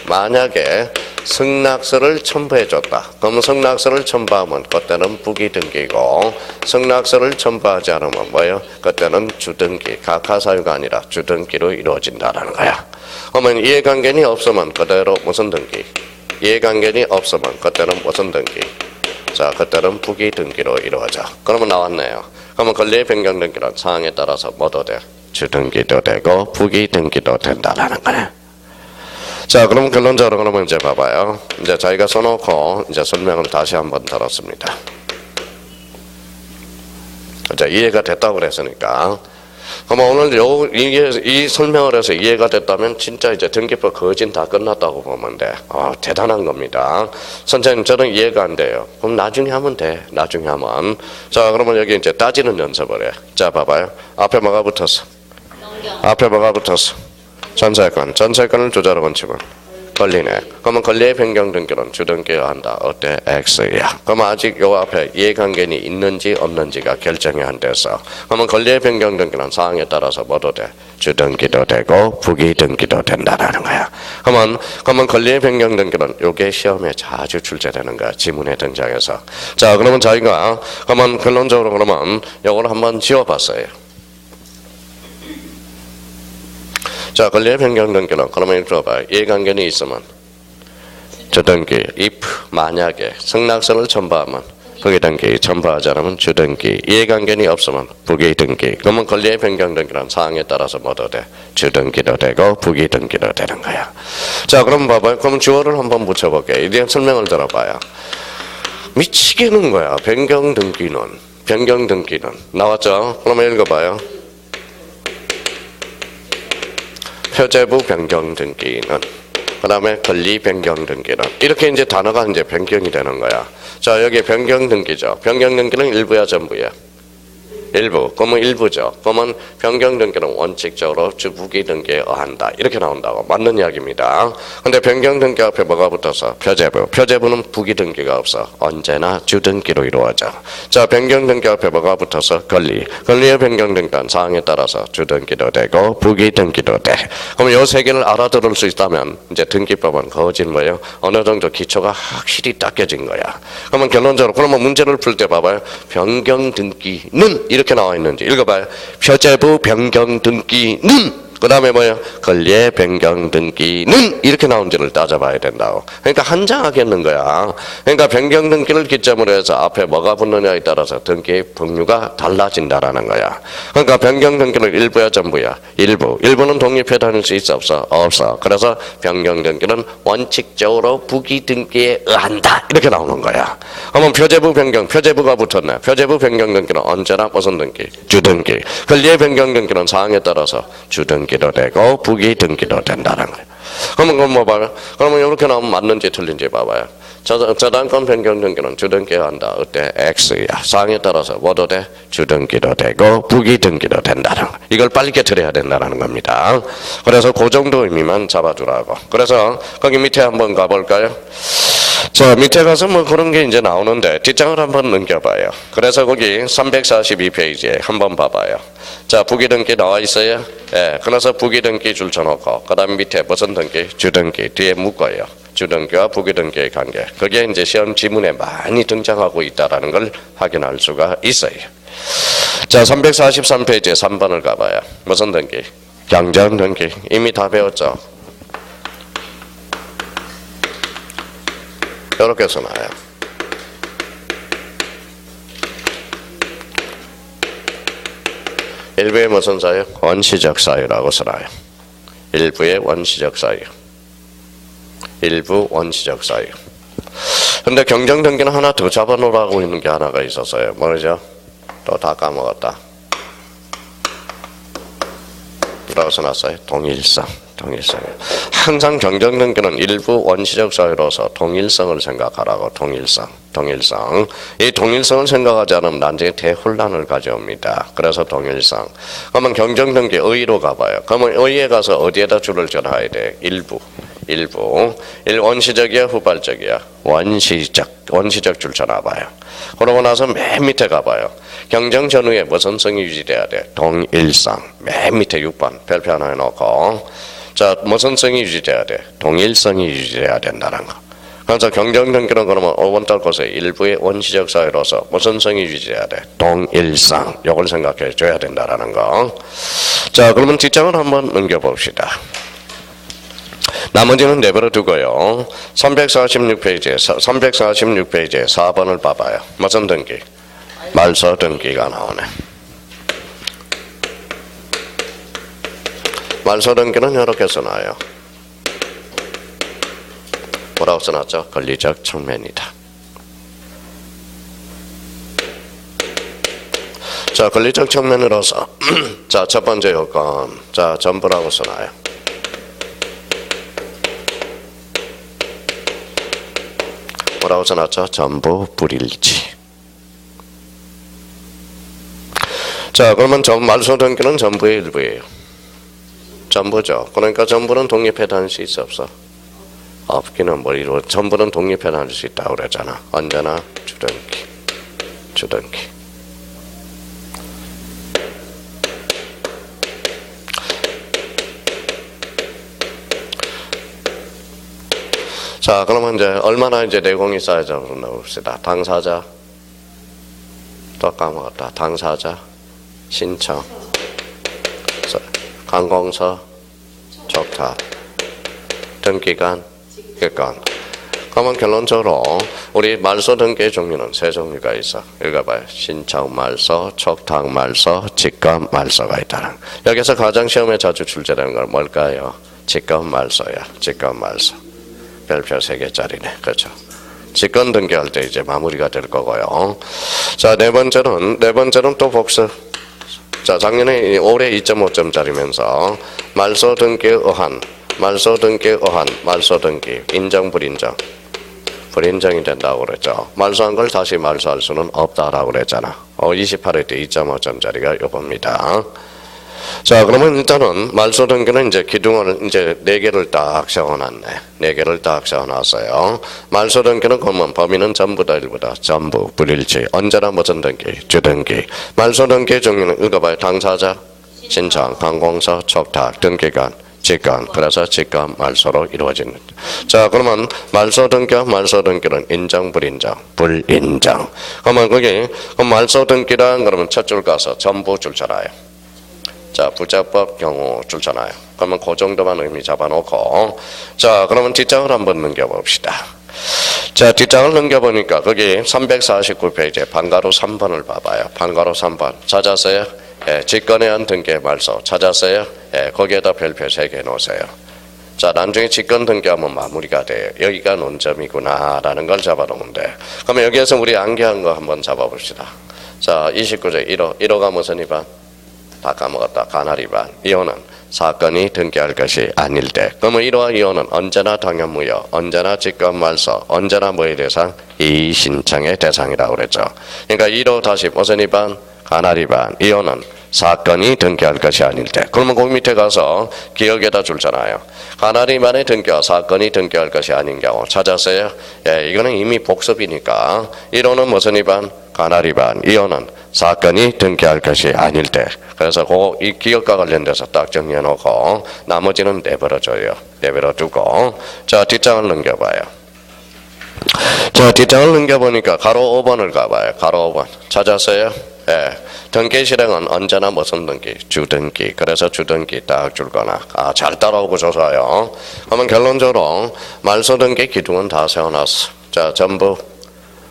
만약에 승낙서를 첨부해줬다. 그럼 승낙서를 첨부하면 그때는 부기등기고, 승낙서를 첨부하지 않으면 뭐예요? 그때는 주등기, 각하사유가 아니라 주등기로 이루어진다는 거야. 그러면 이해관계는 없으면 그대로 무슨 등기? 이해관계는 없으면 그때는 무슨 등기? 자, 그때는 부기등기로 이루어져. 그러면 나왔네요. 그러면 권리의 변경 등기는 사항에 따라서 뭐도 돼? 주등기도 되고 부기등기도 된다라는 거네. 자, 그럼 결론적으로 그러면 이제 봐봐요. 이제 저희가 써놓고 이제 설명을 다시 한번 들었습니다. 자, 이해가 됐다고 그랬으니까. 그럼 오늘 이 설명을 해서 이해가 됐다면 진짜 이제 등기법 거진 다 끝났다고 보면 돼. 대단한 겁니다. 선생님, 저는 이해가 안 돼요. 그럼 나중에 하면 돼. 나중에 하면. 자, 그러면 여기 이제 따지는 연습을 해. 자, 봐봐요. 앞에 뭐가 붙었어? 앞에 뭐가 붙었어? 전세권. 전세권을 주자로 건치면 권리네. 그러면 권리의 변경 등기는 주등기가 한다. 어때? X야. 그럼 아직 요 앞에 이해관계는 있는지 없는지가 결정이 안 돼서. 그러면 권리의 변경 등기는 사항에 따라서 뭐도 돼? 주등기도 되고 부기등기도 된다라는 거야. 그러면 권리의 변경 등기는 요게 시험에 자주 출제되는 거야. 지문에 등장해서. 자, 그러면 저희가 그러면 결론적으로 그러면 요걸 한번 지워봤어요. 자, 권리의 변경 등기는 그러면 이렇게 봐요. 이해관계는 있으면 주등기, if 만약에 승낙서를 첨부하면 부기등기, 첨부하지 않으면 주등기, 이해관계는 없으면 부기등기. 그러면 권리의 변경 등기는 사항에 따라서 뭐도 돼? 주등기도 되고 부기등기도 되는 거야. 자, 그럼 봐봐요. 그럼 주어를 한번 붙여볼게요. 이제 설명을 들어봐요. 미치겠는 거야. 변경 등기는 나왔죠? 그러면 읽어봐요. 표제부 변경 등기는, 그 다음에 권리 변경 등기는, 이렇게 이제 단어가 이제 변경이 되는 거야. 자, 여기 변경 등기죠. 변경 등기는 일부야, 전부야? 일부. 그러면 일부죠. 그러면 변경 등기는 원칙적으로 주부기 등기에 의한다. 이렇게 나온다고. 맞는 이야기입니다. 근데 변경 등기 앞에 뭐가 붙어서? 표제부. 표제부는 부기 등기가 없어. 언제나 주등기로 이루어져. 자, 변경 등기 앞에 뭐가 붙어서? 권리. 권리의 변경 등기는 사항에 따라서 주등기도 되고 부기 등기도 돼. 그럼 요 세 개를 알아들을 수 있다면 이제 등기법은 거진 뭐예요? 어느 정도 기초가 확실히 닦여진 거야. 그러면 결론적으로 그러면 문제를 풀 때 봐봐요. 변경 등기는 이렇게 나와 있는지 읽어봐요. 표제부 변경 등기는, 그 다음에 뭐예요? 권리의 변경 등기는 이렇게 나온지를 따져봐야 된다고. 그러니까 한장하겠는 거야. 그러니까 변경 등기를 기점으로 해서 앞에 뭐가 붙느냐에 따라서 등기의 분류가 달라진다라는 거야. 그러니까 변경 등기는 일부야, 전부야? 일부. 일부는 독립해 다닐 수 있어, 없어? 없어. 그래서 변경 등기는 원칙적으로 부기 등기에 의한다. 이렇게 나오는 거야. 그러면 표제부 변경, 표제부가 붙었네. 표제부 변경 등기는 언제나 무슨 등기? 주등기. 권리의 변경 등기는 사항에 따라서 주등기 기도 되고 부기 등기도 된다는 거예요. 그러면 뭐 봐요? 그러면 이렇게 나오면 맞는지 틀린지 봐봐요. 저당권 변경 등기는 주등기가 한다. 어때? X야. 사항에 따라서 뭐도 돼? 주등기도 되고 부기 등기도 된다는 거예요. 이걸 빨리 깨트려야 된다는 겁니다. 그래서 그 정도 의미만 잡아주라고. 그래서 거기 밑에 한번 가볼까요? 자, 밑에 가서 뭐 그런 게 이제 나오는데 뒷장을 한번 넘겨봐요. 그래서 거기 342페이지에 한번 봐봐요. 자, 부기등기 나와 있어요. 예, 그래서 부기등기 줄쳐놓고 그 다음 밑에 무슨 등기? 주등기 뒤에 묶어요. 주등기와 부기등기의 관계. 그게 이제 시험 지문에 많이 등장하고 있다는 걸 확인할 수가 있어요. 자, 343페이지에 3번을 가봐요. 무슨 등기? 경정등기. 이미 다 배웠죠? 이렇게 써놔요. 일부의 무슨 사유? 원시적 사유라고 써놔요. 일부의 원시적 사유. 일부 원시적 사유. 근데 경정등기는 하나 더 잡아놓으라고 있는 게 하나가 있었어요. 뭐죠? 또 다 까먹었다. 뭐라고 써놨어요? 동일성. 항상 경정등기는 일부 원시적 사유로서 동일성을 생각하라고. 동일성. 이 동일성을 생각하지 않으면 나중에 대혼란을 가져옵니다. 그래서 동일성. 그러면 경정등기 의의로 가봐요. 그러면 의의에 가서 어디에다 줄을 쳐놔야 돼? 일부. 원시적이야, 후발적이야? 원시적 줄 쳐놔봐요. 그러고 나서 맨 밑에 가봐요. 경정 전후에 무슨 성이 유지돼야 돼? 동일성. 맨 밑에 6번 별표 하나 해놓고, 자, 무슨 성이 유지돼야 돼? 동일성이 유지돼야 된다는 거. 그래서 경정등기는 그러면 5번달 것의 일부의 원시적 사회로서 무슨 성이 유지해야 돼? 동일성. 이걸 생각해 줘야 된다라는 거. 자, 그러면 뒷장을 한번 넘겨봅시다. 나머지는 내버려 두고요. 346페이지에 4번을 봐봐요. 무슨 등기? 말소 등기가 나오네. 말소 등기는 이렇게 써놔요. 뭐라고 써놨죠? 권리적 측면이다. 자, 권리적 측면으로서 자, 첫 번째 요건. 자, 전부라고 써놔요. 뭐라고 써놨죠? 전부 불일치. 자, 그러면 말소 등기는 전부의 일부예요. 전부죠. 그러니까 전부는 독립해 다닐 수 있어 없어? 없기는 머리로 전부는 독립해 다닐 수 있다고 그랬잖아. 언제나 주등기. 자, 그러면 이제 얼마나 이제 내공이 쌓여져서 넣읍시다. 당사자, 또 까먹었다. 당사자, 신청, 관공서, 촉탁, 등기관, 기관. 그러면 결론적으로 우리 말소 등기의 종류는 세 종류가 있어. 읽어봐요. 신청 말소, 촉탁 말소, 직권 말소가 있다는. 여기서 가장 시험에 자주 출제되는 건 뭘까요? 직권 말소야. 직권 말소. 별표 3개짜리네. 그렇죠. 직권 등기할 때 이제 마무리가 될 거고요. 자, 네 번째는 또 복습. 자, 작년에 올해 2.5점짜리면서 말소 등기 의한, 말소 등기 인정 불인정. 불인정이 된다고 그랬죠. 말소한 걸 다시 말소할 수는 없다라고 그랬잖아. 28회 때 2.5점짜리가 요겁니다. 자, 그러면 일단은 말소 등기는 이제 기둥을 이제 4개를 딱 세워놨네. 4개를 딱 세워놨어요. 말소 등기는 그러면 범위는 전부다 일부다. 전부 불일치. 언제나 무슨 등기? 주등기. 말소 등기의 종류는 읽어봐요. 당사자, 신청, 관공서, 촉탁, 등기관, 직권. 그래서 직권 말소로 이루어지는. 자, 그러면 말소 등기는 인정 불인정? 불인정. 그러면 거기 말소 등기란 그러면 첫 줄 가서 전부 줄 쳐놔요. 자, 부자법 경우 줄잖아요. 그러면 그 정도만 의미 잡아놓고, 자, 그러면 뒷장을 한번 넘겨봅시다. 자, 뒷장을 넘겨보니까 거기 349페이지에 반가로 3번을 봐봐요. 반가로 3번 찾았어요? 예, 직권에 의한 등기의 말소 찾았어요? 예, 거기에다 별표 3개 놓으세요. 자, 나중에 직권 등기하면 마무리가 돼요. 여기가 논점이구나 라는 걸 잡아놓으면 돼. 그러면 여기에서 우리 암기한 거 한번 잡아봅시다. 자, 29조 1호가 무슨 위반? 다 까먹었다. 가나리반. 이혼은 사건이 등기할 것이 아닐 때. 그러면 1호와 2호는 언제나 당연무효, 언제나 직권말소, 언제나 뭐의 대상? 이의신청의 대상이라고 그랬죠. 그러니까 1호 다시 무슨 위반? 가나리반. 2호는 사건이 등기할 것이 아닐 때. 그러면 거기 밑에 가서 기억에다 줄잖아요. 가나리반의 등기와 사건이 등기할 것이 아닌 경우 찾았어요? 예, 이거는 이미 복습이니까 1호는 무슨 위반? 가나리반. 2호는 사건이 등기할 것이 아닐 때. 그래서 이 기억과 관련돼서 딱 정리해놓고 나머지는 내버려줘요. 내버려두고 자, 뒷장을 넘겨봐요. 자, 뒷장을 넘겨보니까 가로 5번을 가봐요. 가로 5번 찾았어요? 예. 등기 실행은 언제나 무슨 등기? 주등기. 그래서 주등기 딱 줄거나. 잘 따라오고 좋아요. 그러면 결론적으로 말소 등기 기둥은 다 세워놨어. 자, 전부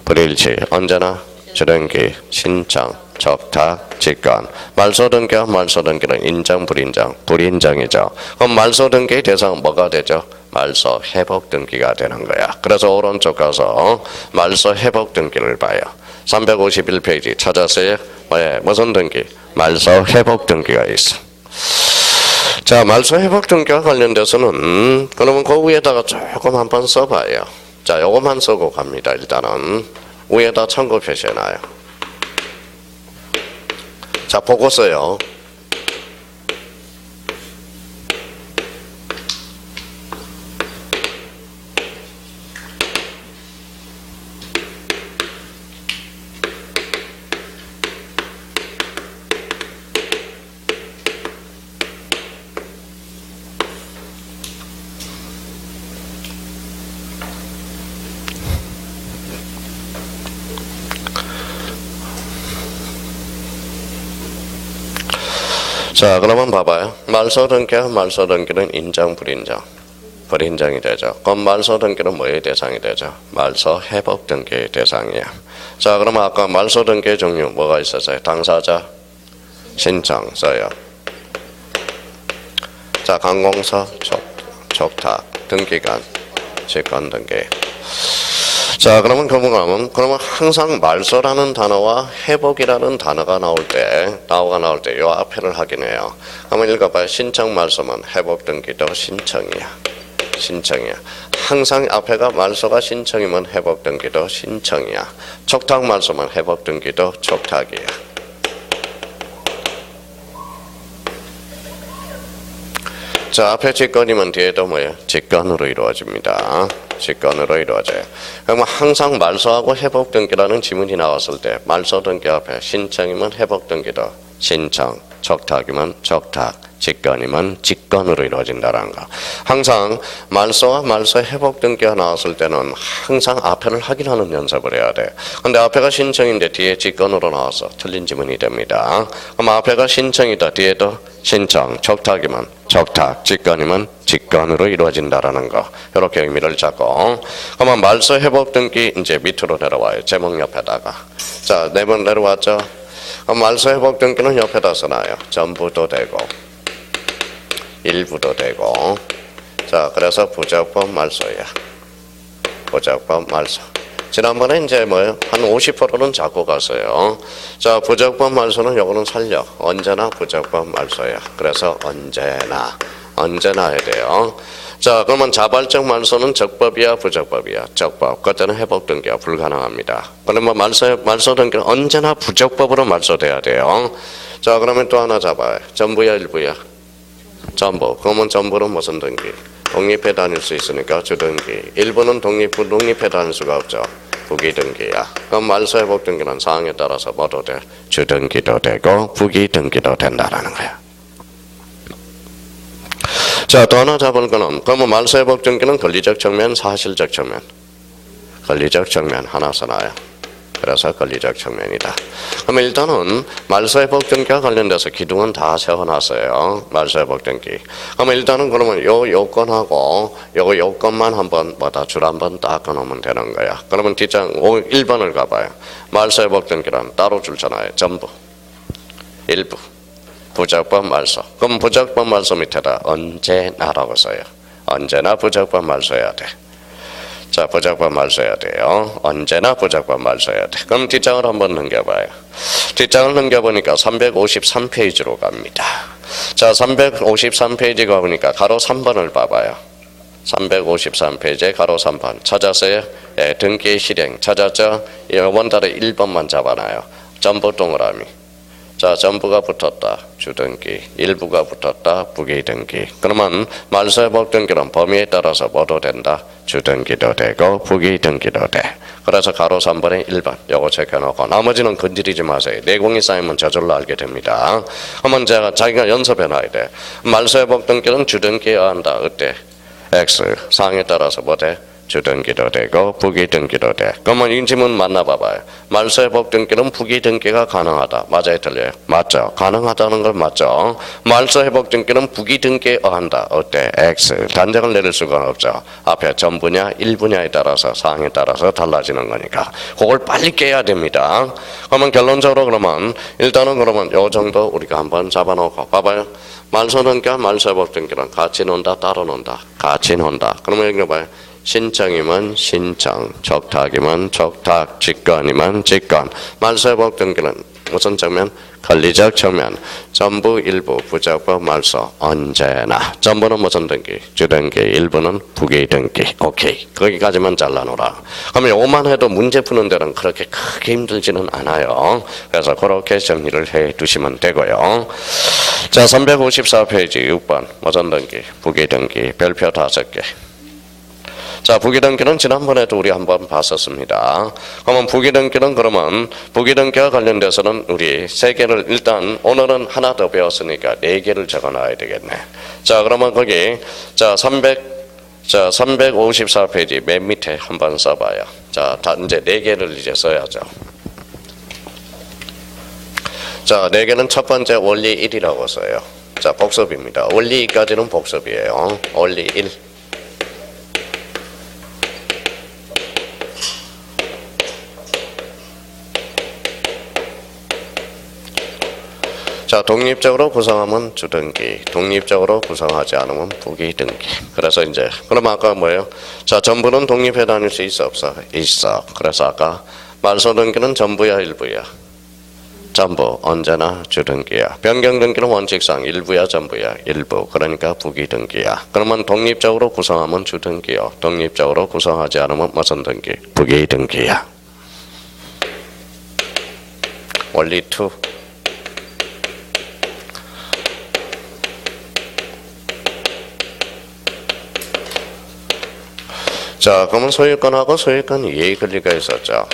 불일치. 언제나 주등기, 신청, 촉탁, 직권. 말소 등기는 인정, 불인정? 불인정이죠. 그럼 말소 등기의 대상은 뭐가 되죠? 말소 회복 등기가 되는 거야. 그래서 오른쪽 가서 말소 회복 등기를 봐요. 351페이지 찾았어요? 네, 무슨 등기? 말소 회복 등기가 있어. 자, 말소 회복 등기와 관련돼서는 그러면 그 위에다가 조금 한번 써봐요. 자, 요것만 쓰고 갑니다. 일단은 위에다 참고 표시해놔요. 자, 보고 써요. 자, 그러면 봐봐요. 말소 등기와 말소 등기는 인정, 불인정? 불인정이 되죠. 그럼 말소 등기는 뭐의 대상이 되죠? 말소 회복 등기의 대상이야. 자, 그러면 아까 말소 등기의 종류 뭐가 있었어요? 당사자, 신청 써요. 자, 관공서, 촉탁, 등기관, 직권 등기. 자, 그러면 항상 말소라는 단어와 회복이라는 단어가 나올 때 이 앞에를 확인해요. 한번 읽어봐요. 신청 말소면 회복 등기도 신청이야. 항상 앞에가 말소가 신청이면 회복 등기도 신청이야. 촉탁 말소면 회복 등기도 촉탁이야. 자, 앞에 직권이면 뒤에도 뭐예요? 직권으로 이루어집니다. 직권으로 이루어져요. 그러면 항상 말소하고 회복 등기라는 지문이 나왔을 때 말소 등기 앞에 신청이면 회복 등기도 신청, 촉탁이면 촉탁, 직권이면 직권으로 이루어진다는 거. 항상 말소와 말소 회복 등기가 나왔을 때는 항상 앞에를 확인하는 연습을 해야 돼. 근데 앞에가 신청인데 뒤에 직권으로 나와서 틀린 지문이 됩니다. 그럼 앞에가 신청이다. 뒤에도 신청, 촉탁이면 촉탁, 직권이면 직권으로 이루어진다라는 거. 이렇게 의미를 잡고. 그러면 말소 회복 등기 이제 밑으로 내려와요. 제목 옆에다가. 자, 4번 내려왔죠. 그럼 말소 회복 등기는 옆에다 써놔요. 전부도 되고 일부도 되고. 자, 그래서 부적법 말소야. 부적법 말소. 지난번에 이제 뭐예요? 한 50%는 잡고 갔어요. 자, 부적법 말소는 요거는 살려. 언제나 부적법 말소야. 그래서 언제나 해야 돼요. 자, 그러면 자발적 말소는 적법이야, 부적법이야? 적법. 그때는 회복 등기가 불가능합니다. 그러면 말소 등기는 언제나 부적법으로 말소돼야 돼요. 자, 그러면 또 하나 잡아요. 전부야, 일부야? 전부. 그러면 전부는 무슨 등기? 독립해 다닐 수 있으니까 주등기. 일부는 독립해 다닐 수가 없죠. 부기등기야. 그럼 말소 회복 등기는 사항에 따라서 뭐도 돼? 주등기도 되고 부기등기도 된다라는 거야. 자, 또 하나 잡을 거는 그러면 말소 회복 등기는 권리적 측면, 사실적 측면. 권리적 측면 하나 써놔요. 그래서 권리적 측면이다. 그러면 일단은 말소 회복 등기와 관련돼서 기둥은 다 세워놨어요. 말소 회복 등기. 그러면 일단은 그러면 요 요건하고 요거 요건만 한번 줄 한번 딱 끊으면 되는 거야. 그러면 뒷장 1번을 가봐요. 말소 회복 등기란 따로 줄잖아요. 전부, 일부, 부적법 말소. 그럼 부적법 말소 밑에다 언제나라고 써요. 언제나 부적법 말소해야 돼. 자, 부적법 말소해야 돼요. 언제나 부적법 말소해야 돼. 그럼 뒷장을 한번 넘겨봐요. 뒷장을 넘겨보니까 353페이지로 갑니다. 자, 353페이지 가보니까 가로 3번을 봐봐요. 353페이지에 가로 3번 찾았어요? 예, 등기 실행 찾았죠? 이번 달에 1번만 잡아놔요. 전부 동그라미. 자, 전부가 붙었다. 주등기. 일부가 붙었다. 부기등기. 그러면 말소 회복 등기는 범위에 따라서 뭐도 된다? 주등기도 되고 부기등기도 돼. 그래서 가로 3번에 1번 요거 체크해놓고 나머지는 건드리지 마세요. 내공이 쌓이면 저절로 알게 됩니다. 그러면 자기가 연습해놔야 돼. 말소 회복 등기는 주등기여야 한다. 어때? X. 사항에 따라서 뭐 돼? 주등기도 되고 부기등기도 돼. 그러면 이 질문 만나봐봐요. 말소 회복 등기는 부기등기가 가능하다. 맞아요, 틀려요? 맞죠? 가능하다는 걸 맞죠? 말소 회복 등기는 부기등기여야 한다. 어때? X. 단정을 내릴 수가 없죠. 앞에 전부냐 일부냐에 따라서 사항에 따라서 달라지는 거니까 그걸 빨리 깨야 됩니다. 그러면 결론적으로 그러면 일단은 그러면 요 정도 우리가 한번 잡아놓고 봐봐요. 말소 등기와 말소 회복 등기는 같이 논다, 따로 논다? 같이 논다. 그러면 여기 봐요. 신청이면 신청, 촉탁이면 촉탁, 직권이면 직권. 말소 회복 등기는 무슨 측면? 권리적 측면. 전부, 일부, 부적법 말소. 언제나. 전부는 무슨 등기? 주등기. 일부는 부기등기. 오케이. 거기까지만 잘라놓으라. 그러면 요것만 해도 문제 푸는 데는 그렇게 크게 힘들지는 않아요. 그래서 그렇게 정리를 해 두시면 되고요. 자, 354페이지 6번. 무슨 등기? 부기등기. 별표 5개. 자, 부기등기는 지난번에도 우리 한번 봤었습니다. 그러면 부기등기는 그러면 부기등기와 관련돼서는 우리 3개를 일단 오늘은 하나 더 배웠으니까 4개를 적어놔야 되겠네. 자, 그러면 거기 자 354페이지 맨 밑에 한번 써봐요. 자, 이제 4개를 이제 써야죠. 자, 4개는 첫 번째 원리 1이라고 써요. 자, 복습입니다. 원리 2까지는 복습이에요. 원리 1. 자, 독립적으로 구성하면 주등기, 독립적으로 구성하지 않으면 부기등기. 그래서 이제 그럼 아까 뭐예요? 자, 전부는 독립해 다닐 수 있어 없어? 있어. 그래서 아까 말소등기는 전부야 일부야? 전부. 언제나 주등기야. 변경등기는 원칙상 일부야 전부야? 일부. 그러니까 부기등기야. 그러면 독립적으로 구성하면 주등기요. 독립적으로 구성하지 않으면 무슨 등기? 부기등기야. 원리 2. 자, 그러면 소유권하고 소유권 이해 권리가 있었죠.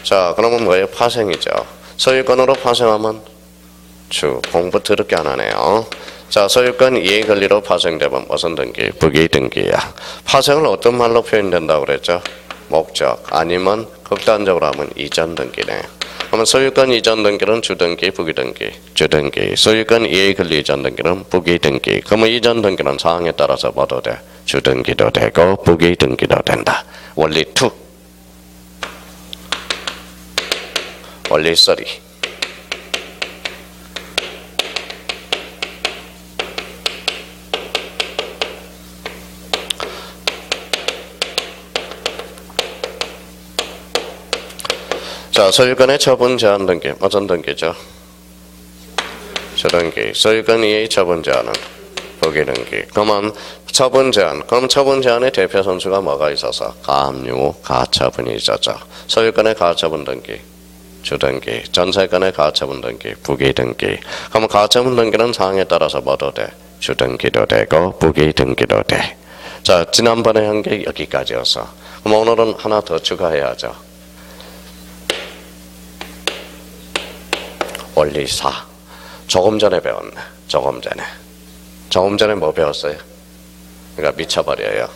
자, 그러면 뭐예요? 파생이죠. 소유권으로 파생하면 주. 공부 더럽게 안 하네요. 자, 소유권 이해 권리로 파생되면 무슨 등기? 부기 등기야. 파생을 어떤 말로 표현된다고 그랬죠? 목적. 아니면 극단적으로 하면 이전 등기네. 그러면 소유권 이전 등기는 주등기, 부기등기, 주등기. 소유권 이해 권리 이전 등기는 부기등기. 그러면 이전 등기는 사항에 따라서 뭐도 돼? 주등기도 되고 부기등기도 된다. 원리 2. 원리 3. 자, 소유권의 처분 제한 등기. 무슨 등기죠? 주등기. 소유권 이해 처분 제한은 부기등기. 그러면 처분 제한. 그럼 처분 제한의 대표 선수가 뭐가 있어서? 가압류, 가처분이 있었죠. 소유권의 가처분 등기, 주등기. 전세권의 가처분 등기, 부기등기. 그럼 가처분 등기는 사항에 따라서 뭐도 돼? 주등기도 되고 부기등기도 돼. 자, 지난번에 한 게 여기까지였어. 그럼 오늘은 하나 더 추가해야죠. 원리 4. 조금 전에 배웠네. 조금 전에 뭐 배웠어요? 그러니까 미쳐버려요.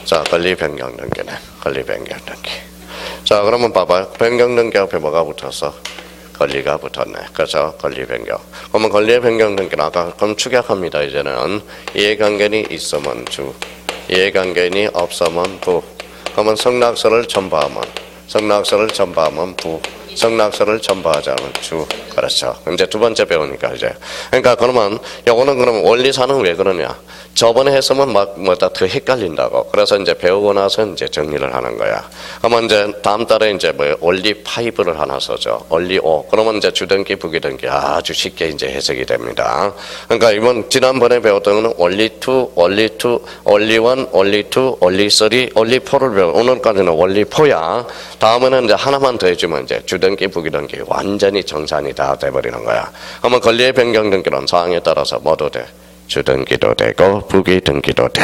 자, 권리 변경 등기네. 권리 변경 등기. 자, 그러면 봐봐요. 변경 등기 앞에 뭐가 붙었어? 권리가 붙었네. 그래서 권리 변경. 그러면 권리의 변경 등기는 아까 그럼 축약합니다. 이제는 이해관계는 있으면 주, 이해관계는 없으면 부. 그러면 성락서를 첨부하면 부, 성락서를 첨부하지 않으면 주. 그렇죠. 이제 두 번째 배우니까 이제. 그러니까 그러면 요거는 그럼 원리사는 왜 그러냐? 저번에 했으면 막 뭐다 더 헷갈린다고. 그래서 이제 배우고 나서 이제 정리를 하는 거야. 그러면 이제 다음 달에 이제 뭐 원리 5를 하나 써죠. 원리 5. 그러면 이제 주등기, 부기등기 아주 쉽게 이제 해석이 됩니다. 그러니까 이번 지난번에 배웠던 거는 원리 2, 원리 2, 원리 1, 원리 2, 원리 3, 원리 4를 배워. 오늘까지는 원리 4야. 다음에는 이제 하나만 더 해주면 이제 주등기, 부기등기 완전히 정산이 다 돼버리는 거야. 그러면 권리의 변경 등기는 사항에 따라서 뭐도 돼? 주등기도 되고 부기등기도 돼.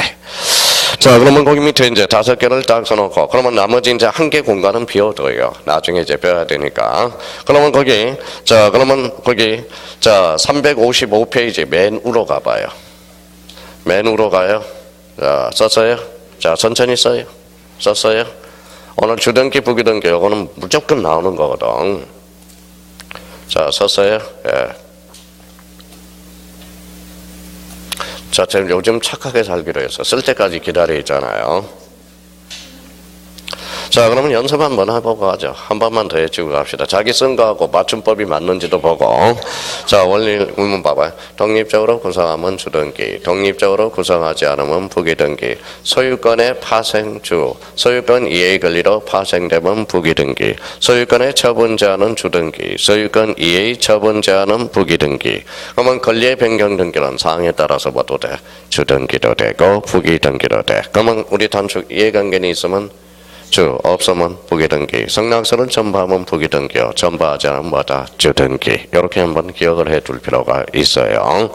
자, 그러면 거기 밑에 이제 5개를 딱 써놓고 그러면 나머지 이제 1개 공간은 비워둬요. 나중에 이제 배워야 되니까. 그러면 거기 자 355페이지 맨 위로 가봐요. 맨 위로 가요. 자, 썼어요? 자, 천천히 써요. 썼어요? 오늘 주등기, 부기등기 이거는 무조건 나오는 거거든. 자, 썼어요? 예. 자, 제가 요즘 착하게 살기로 해서 쓸 때까지 기다려 있잖아요. 자, 그러면 연습 한번 해보고 하죠. 한 번만 더 해주고 갑시다. 자기 쓴 거하고 맞춤법이 맞는지도 보고. 자, 원리 의문 봐봐요. 독립적으로 구성하면 주등기, 독립적으로 구성하지 않으면 부기등기, 소유권의 파생주, 소유권 이해 권리로 파생되면 부기등기, 소유권의 처분 제한은 주등기, 소유권 이해 처분 제한은 부기등기. 그러면 권리의 변경 등기는 사항에 따라서 뭐도 돼? 주등기도 되고 부기등기도 돼. 그러면 우리 단축 이해관계는 있으면 주, 없으면 부기등기, 성락서를 첨부하면 부기등기요, 첨부하지 않으면 뭐다? 주등기. 이렇게 한번 기억을 해둘 필요가 있어요.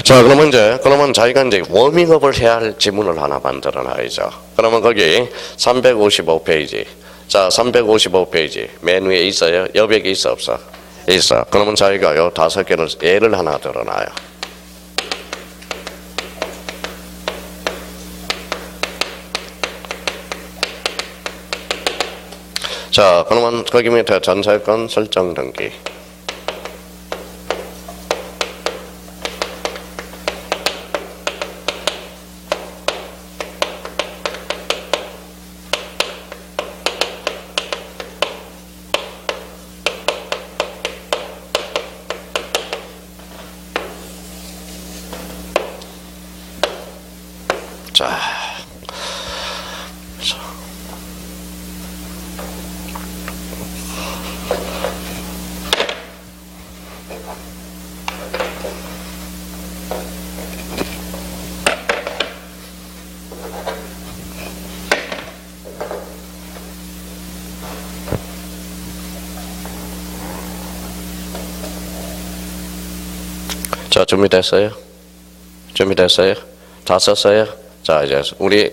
자, 그러면 자기가 이제 워밍업을 해야 할 지문을 하나 만들어 놔야죠. 그러면 거기 355페이지. 자, 355페이지. 맨 위에 있어요? 여백이 있어, 없어? 있어. 그러면 자기가 요 5개를 예를 하나 들어놔요. 자, 그러면 거기 밑에 전세권 설정 등기. 자, 자, 준비됐어요? 준비됐어요? 다 썼어요? 자, 이제 우리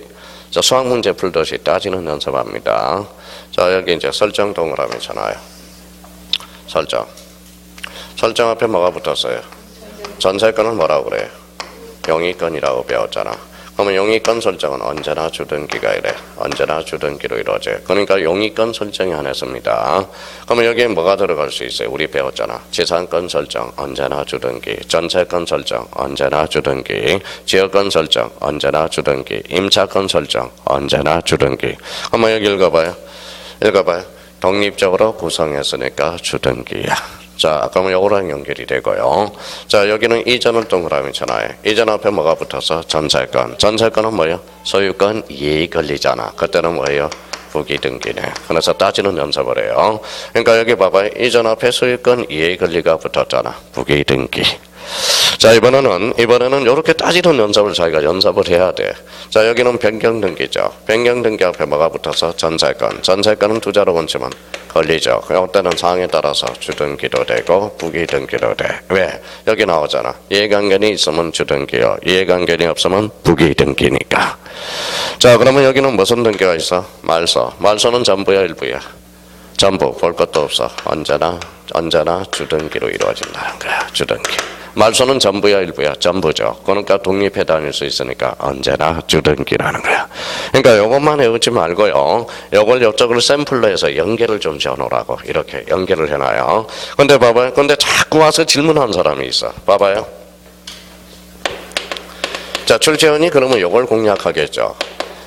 수학 문제 풀듯이 따지는 연습합니다. 자, 여기 이제 설정 동그라미잖아요. 설정. 설정 앞에 뭐가 붙었어요? 전세권은 뭐라고 그래요? 용의권이라고 배웠잖아. 그러면 용의권 설정은 언제나 주등기가 이래. 언제나 주등기로 이루어져요. 그러니까 용의권 설정이 하나였습니다. 그러면 여기에 뭐가 들어갈 수 있어요? 우리 배웠잖아. 지상권 설정 언제나 주등기, 전세권 설정 언제나 주등기, 지역권 설정 언제나 주등기, 임차권 설정 언제나 주등기. 한번 여기 읽어봐요. 읽어봐요. 독립적으로 구성했으니까 주등기야. 자, 그러면 요거랑 연결이 되고요. 자, 여기는 이전을 동그라미잖아요. 이전 앞에 뭐가 붙어서 전세권. 전세권은 뭐예요? 소유권 이익 권리잖아. 그때는 뭐예요? 부기등기네. 그래서 따지는 연습을 해요. 그러니까 여기 봐봐요. 이전 앞에 소유권 이익 권리가 붙었잖아. 부기등기. 자, 이번에는 이렇게 따지는 연습을 자기가 연습을 해야 돼. 자, 여기는 변경등기죠. 변경등기 앞에 뭐가 붙어서 전세권. 전세권은 투자로 본치면 권리죠. 이때는 상황에 따라서 주등기도 되고 부기등기도 돼. 왜? 여기 나오잖아. 이해관계이 있으면 주등기요. 이해관계이 없으면 부기등기니까. 자, 그러면 여기는 무슨 등기가 있어? 말소. 말소는 전부야 일부야? 전부. 볼 것도 없어. 언제나 주등기로 이루어진다는 거야. 주등기. 말소는 전부야 일부야? 전부죠. 그러니까 독립해 다닐 수 있으니까 언제나 주등기라는 거야. 그러니까 요것만 외우지 말고요. 요걸 이쪽으로 샘플로 해서 연결을 좀 지어놓으라고 이렇게 연결을 해놔요. 근데 봐봐요. 근데 자꾸 와서 질문한 사람이 있어. 봐봐요. 자, 출제원이 그러면 요걸 공략하겠죠.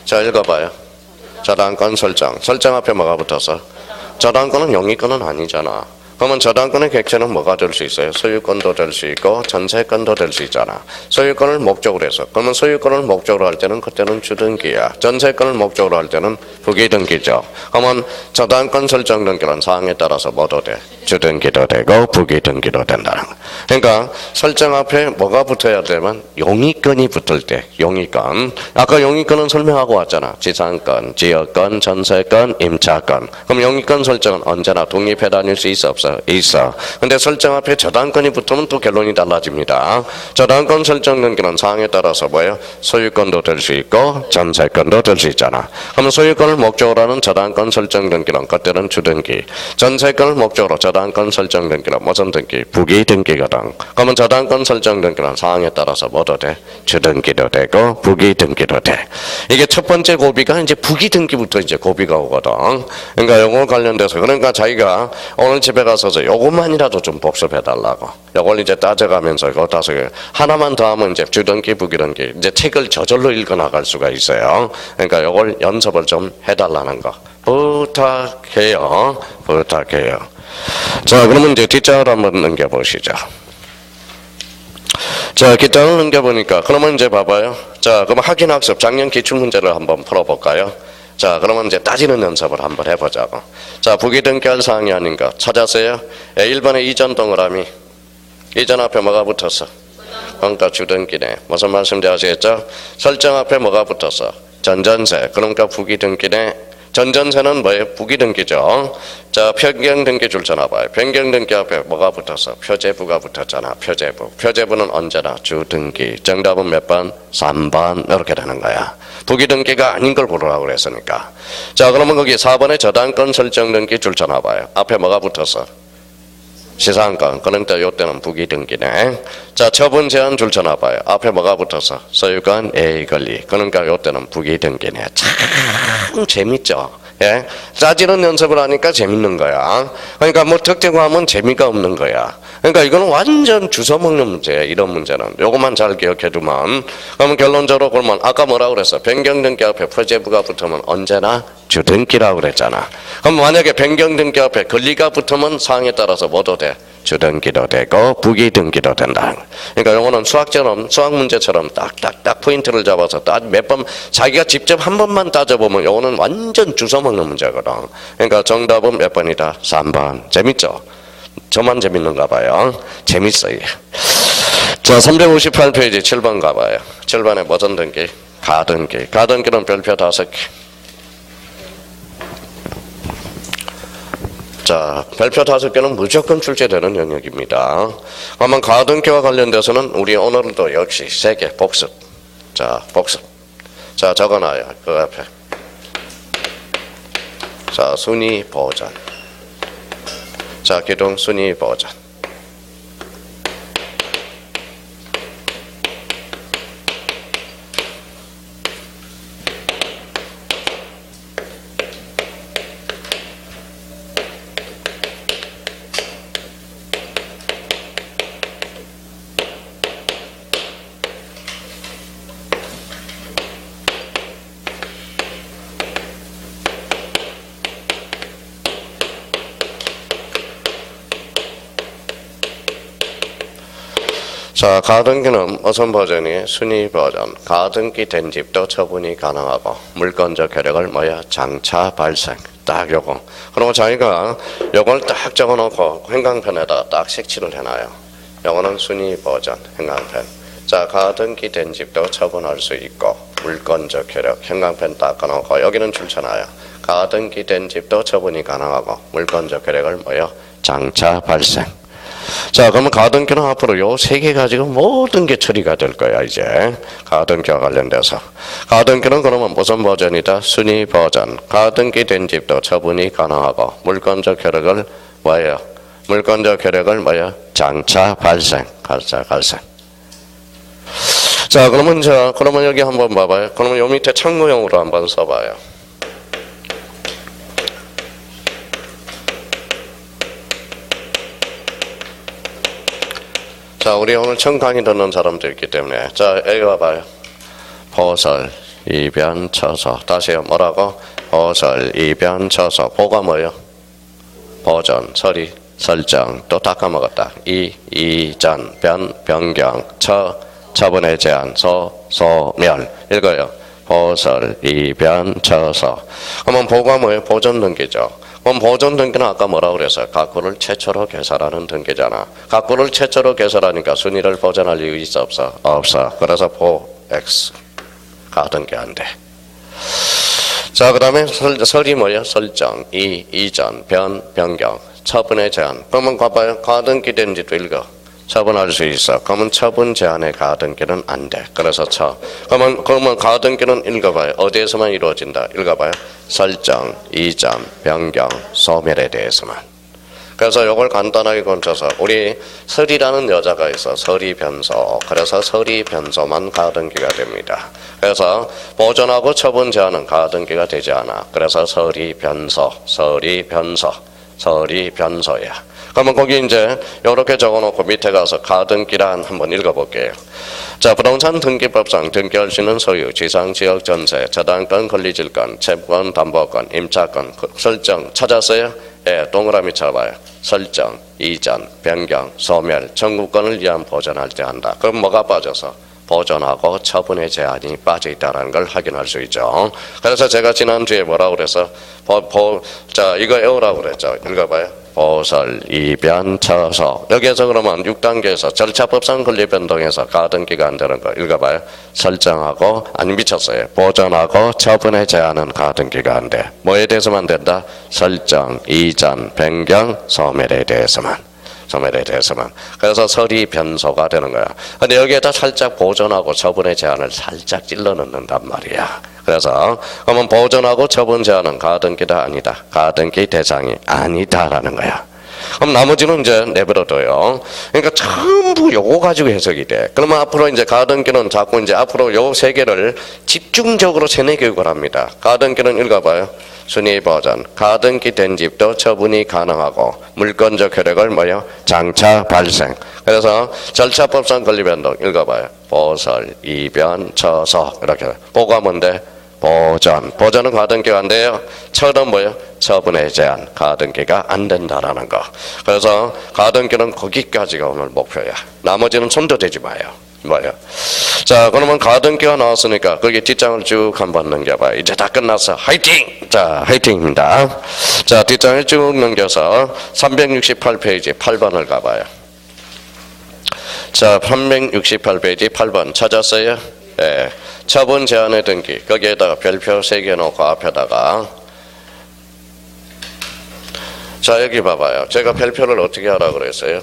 자, 읽어봐요. 저당권 설정. 설정 앞에 뭐가 붙어서? 저당권은 용의권은 아니잖아. 그러면 저당권의 객체는 뭐가 될 수 있어요? 소유권도 될 수 있고 전세권도 될 수 있잖아. 소유권을 목적으로 해서. 그러면 소유권을 목적으로 할 때는 그때는 주등기야. 전세권을 목적으로 할 때는 부기등기죠. 그러면 저당권 설정 등기는 사항에 따라서 뭐도 돼? 주등기도 되고 부기등기도 된다는 거. 그러니까 설정 앞에 뭐가 붙어야 되면 용의권이 붙을 때 용의권. 아까 용의권은 설명하고 왔잖아. 지상권, 지역권, 전세권, 임차권. 그럼 용의권 설정은 언제나 독립해 다닐 수 있어 없어? 있어. 근데 설정 앞에 저당권이 붙으면 또 결론이 달라집니다. 저당권 설정 등기는 사항에 따라서 뭐예요? 소유권도 될 수 있고 전세권도 될 수 있잖아. 그러면 소유권을 목적으로 하는 저당권 설정 등기는 그때는 주등기. 전세권을 목적으로 저당권 설정 등기는 무슨 등기? 부기등기거든. 그러면 저당권 설정 등기는 사항에 따라서 뭐도 돼? 주등기도 되고 부기등기도 돼. 이게 첫 번째 고비가 이제 부기등기부터 이제 고비가 오거든. 그러니까 요거 관련돼서 그러니까 자기가 오늘 집에 가서 요것만이라도 좀 복습해 달라고. 요걸 이제 따져가면서 이거 다섯 개 하나만 더 하면 이제 주등기 부기등기 이제 책을 저절로 읽어 나갈 수가 있어요. 그러니까 요걸 연습을 좀 해달라는 거 부탁해요. 부탁해요. 자, 그러면 이제 뒷장을 한번 넘겨보시죠. 자, 뒷장을 넘겨보니까 그러면 이제 봐봐요. 자, 그럼 확인학습 작년 기출문제를 한번 풀어볼까요? 자, 그러면 이제 따지는 연습을 한번 해보자고. 자, 부기등기 할 사항이 아닌가 찾았어요? 1번에 이전 동그라미. 이전 앞에 뭐가 붙었어? 그러니까 주등기네. 무슨 말씀인지 아시겠죠? 설정 앞에 뭐가 붙었어? 전전세. 그러니까 부기등기네. 전전세는 뭐예요? 부기등기죠. 자, 변경등기 줄쳐놔봐요. 변경등기 앞에 뭐가 붙었어? 표제부가 붙었잖아. 표제부. 표제부는 언제나 주등기. 정답은 몇 번? 3번. 이렇게 되는 거야. 부기등기가 아닌 걸 고르라고 그랬으니까. 자, 그러면 거기 4번에 저당권 설정 등기 줄쳐놔봐요. 앞에 뭐가 붙었어? 시상권. 그러니까 이때는 부기등기네. 자, 처분 제한 줄쳐놔봐요. 앞에 뭐가 붙었어? 소유권 A 권리. 그러니까 이때는 부기등기네. 참 재밌죠? 예? 따지는 연습을 하니까 재밌는 거야. 그러니까 뭐 특정하면 재미가 없는 거야. 그러니까 이거는 완전 주워먹는 문제야. 이런 문제는 요것만 잘 기억해두면, 그러면 결론적으로 그러면 아까 뭐라고 그랬어? 변경등기 앞에 표제부가 붙으면 언제나 주등기라고 그랬잖아. 그럼 만약에 변경등기 앞에 권리가 붙으면 사항에 따라서 뭐도 돼? 주등기도 되고 부기등기도 된다. 그러니까 요거는 수학 문제처럼 딱딱딱 포인트를 잡아서 몇 번 자기가 직접 한 번만 따져보면 요거는 완전 주워먹는 문제거든. 그러니까 정답은 몇 번이다? 3번. 재밌죠? 저만 재밌는가 봐요. 재밌어요. 자, 358페이지 7번 가봐요. 7번에 무슨 등기? 가등기. 가등기는 별표 5개. 자, 별표 5개는 무조건 출제되는 영역입니다. 그러면 가등기와 관련돼서는 우리 오늘도 역시 3개 복습. 자, 복습. 자, 적어놔요. 그 앞에. 자, 순위 보전. 자, 기둥 순위 보전. 자, 가등기는 무슨 버전이? 순위 버전. 가등기 된 집도 처분이 가능하고 물건적 효력을 뭐야? 장차 발생. 딱 요거. 그리고 자기가 요걸 딱 적어놓고 행강편에다 딱 색칠을 해놔요. 요거는 순위 버전 행강편. 자, 가등기 된 집도 처분할 수 있고 물건적 효력 행강편 딱 꺼놓고 여기는 줄쳐놔요. 가등기 된 집도 처분이 가능하고 물건적 효력을 뭐야? 장차 발생. 자, 그러면 가등기는 앞으로 요 3개 가지고 모든 게 처리가 될 거야, 이제. 가등기와 관련돼서. 가등기는 그러면 무슨 버전이다? 순위 버전. 가등기 된 집도 처분이 가능하고, 물건적 효력을 뭐예요? 물건적 효력을 뭐예요? 장차 발생. 발생. 자, 그러면 여기 한번 봐봐요. 그러면 요 밑에 창구형으로 한번 써봐요. 자, 우리 오늘 처음 강의 듣는 사람도 있기 때문에. 자, 여기 와봐요. 보설, 이변, 처서. 다시요. 뭐라고? 보설, 이변, 처서. 보가 뭐예요? 보전, 서리, 설정. 또 다 까먹었다. 이전, 변경, 처분의 제한, 소멸. 읽어요. 보설, 이변, 처서. 그러면 보가 뭐예요? 보전 등기죠. 그럼 보존 등기는 아까 뭐라고 그랬어요? 가구를 최초로 개설하는 등기잖아. 가구를 최초로 개설하니까 순위를 보존할 이유 있어 없어? 없어. 그래서 X 가등기 안 돼. 자, 그 다음에 설이 뭐야? 설정, 이전, 변경, 처분의 제한. 그러면 봐봐요. 가등기 된 집도 읽어. 처분할 수 있어. 그러면 처분 제한의 가등기는 안 돼. 그래서 그러면 가등기는 읽어봐요. 어디에서만 이루어진다? 읽어봐요. 설정, 이전, 변경, 소멸에 대해서만. 그래서 이걸 간단하게 건져서 우리 설이라는 여자가 있어. 설이 변소. 그래서 설이 변소만 가등기가 됩니다. 그래서 보존하고 처분 제한은 가등기가 되지 않아. 그래서 설이 변소야. 그러면 거기 이제 이렇게 적어놓고 밑에 가서 가등기란 한번 읽어볼게요. 자, 부동산 등기법상 등기할 수 있는 소유, 지상 지역 전세, 저당권, 권리질권, 채권, 담보권, 임차권, 설정 찾았어요? 예, 동그라미 쳐봐요. 설정, 이전, 변경, 소멸, 청구권을 위한 보존할 때 한다. 그럼 뭐가 빠져서? 보존하고 처분의 제한이 빠져 있다는 걸 확인할 수 있죠. 그래서 제가 지난주에 뭐라고 그래서 자, 이거 외우라고 그랬죠. 읽어봐요. 보설, 이변, 처서. 여기에서 그러면 6단계에서 절차법상 권리 변동에서 가등기가 안 되는 거 읽어봐요. 설정하고, 아니 미쳤어요. 보존하고 처분의 제한은 가등기가 안 돼. 뭐에 대해서만 된다? 설정, 이전, 변경, 소멸에 대해서만. 그래서 설이 변소가 되는 거야. 근데 여기에다 살짝 보존하고 처분의 제한을 살짝 찔러 넣는단 말이야. 그래서 그러면 보존하고 처분 제한은 가등기다 아니다. 가등기 대상이 아니다라는 거야. 그럼 나머지는 이제 내버려둬요. 그러니까 전부 요거 가지고 해석이 돼. 그러면 앞으로 이제 가등기는 자꾸 이제 앞으로 요 세 개를 집중적으로 세뇌 교육을 합니다. 가등기는 읽어봐요. 순위 버전. 가등기 된 집도 처분이 가능하고 물권적 효력을 뭐요? 장차 발생. 그래서 절차법상 권리변동 읽어봐요. 보설, 이변, 처서 이렇게. 보가 뭔데? 보전. 보전은 가등기가 안 돼요. 처는 뭐예요? 처분의 제한. 가등기가 안 된다라는 거. 그래서 가등기는 거기까지가 오늘 목표야. 나머지는 손도 대지 마요. 뭐예요? 자, 그러면 가등기가 나왔으니까 거기 뒷장을 쭉 한번 넘겨봐요. 이제 다 끝났어. 화이팅! 자, 화이팅입니다. 자, 뒷장을 쭉 넘겨서 368페이지 8번을 가봐요. 자, 368페이지 8번 찾았어요? 예. 처분 제한의 등기. 거기에다가 별표 3개 놓고 앞에다가. 자, 여기 봐봐요. 제가 별표를 어떻게 하라고 그랬어요?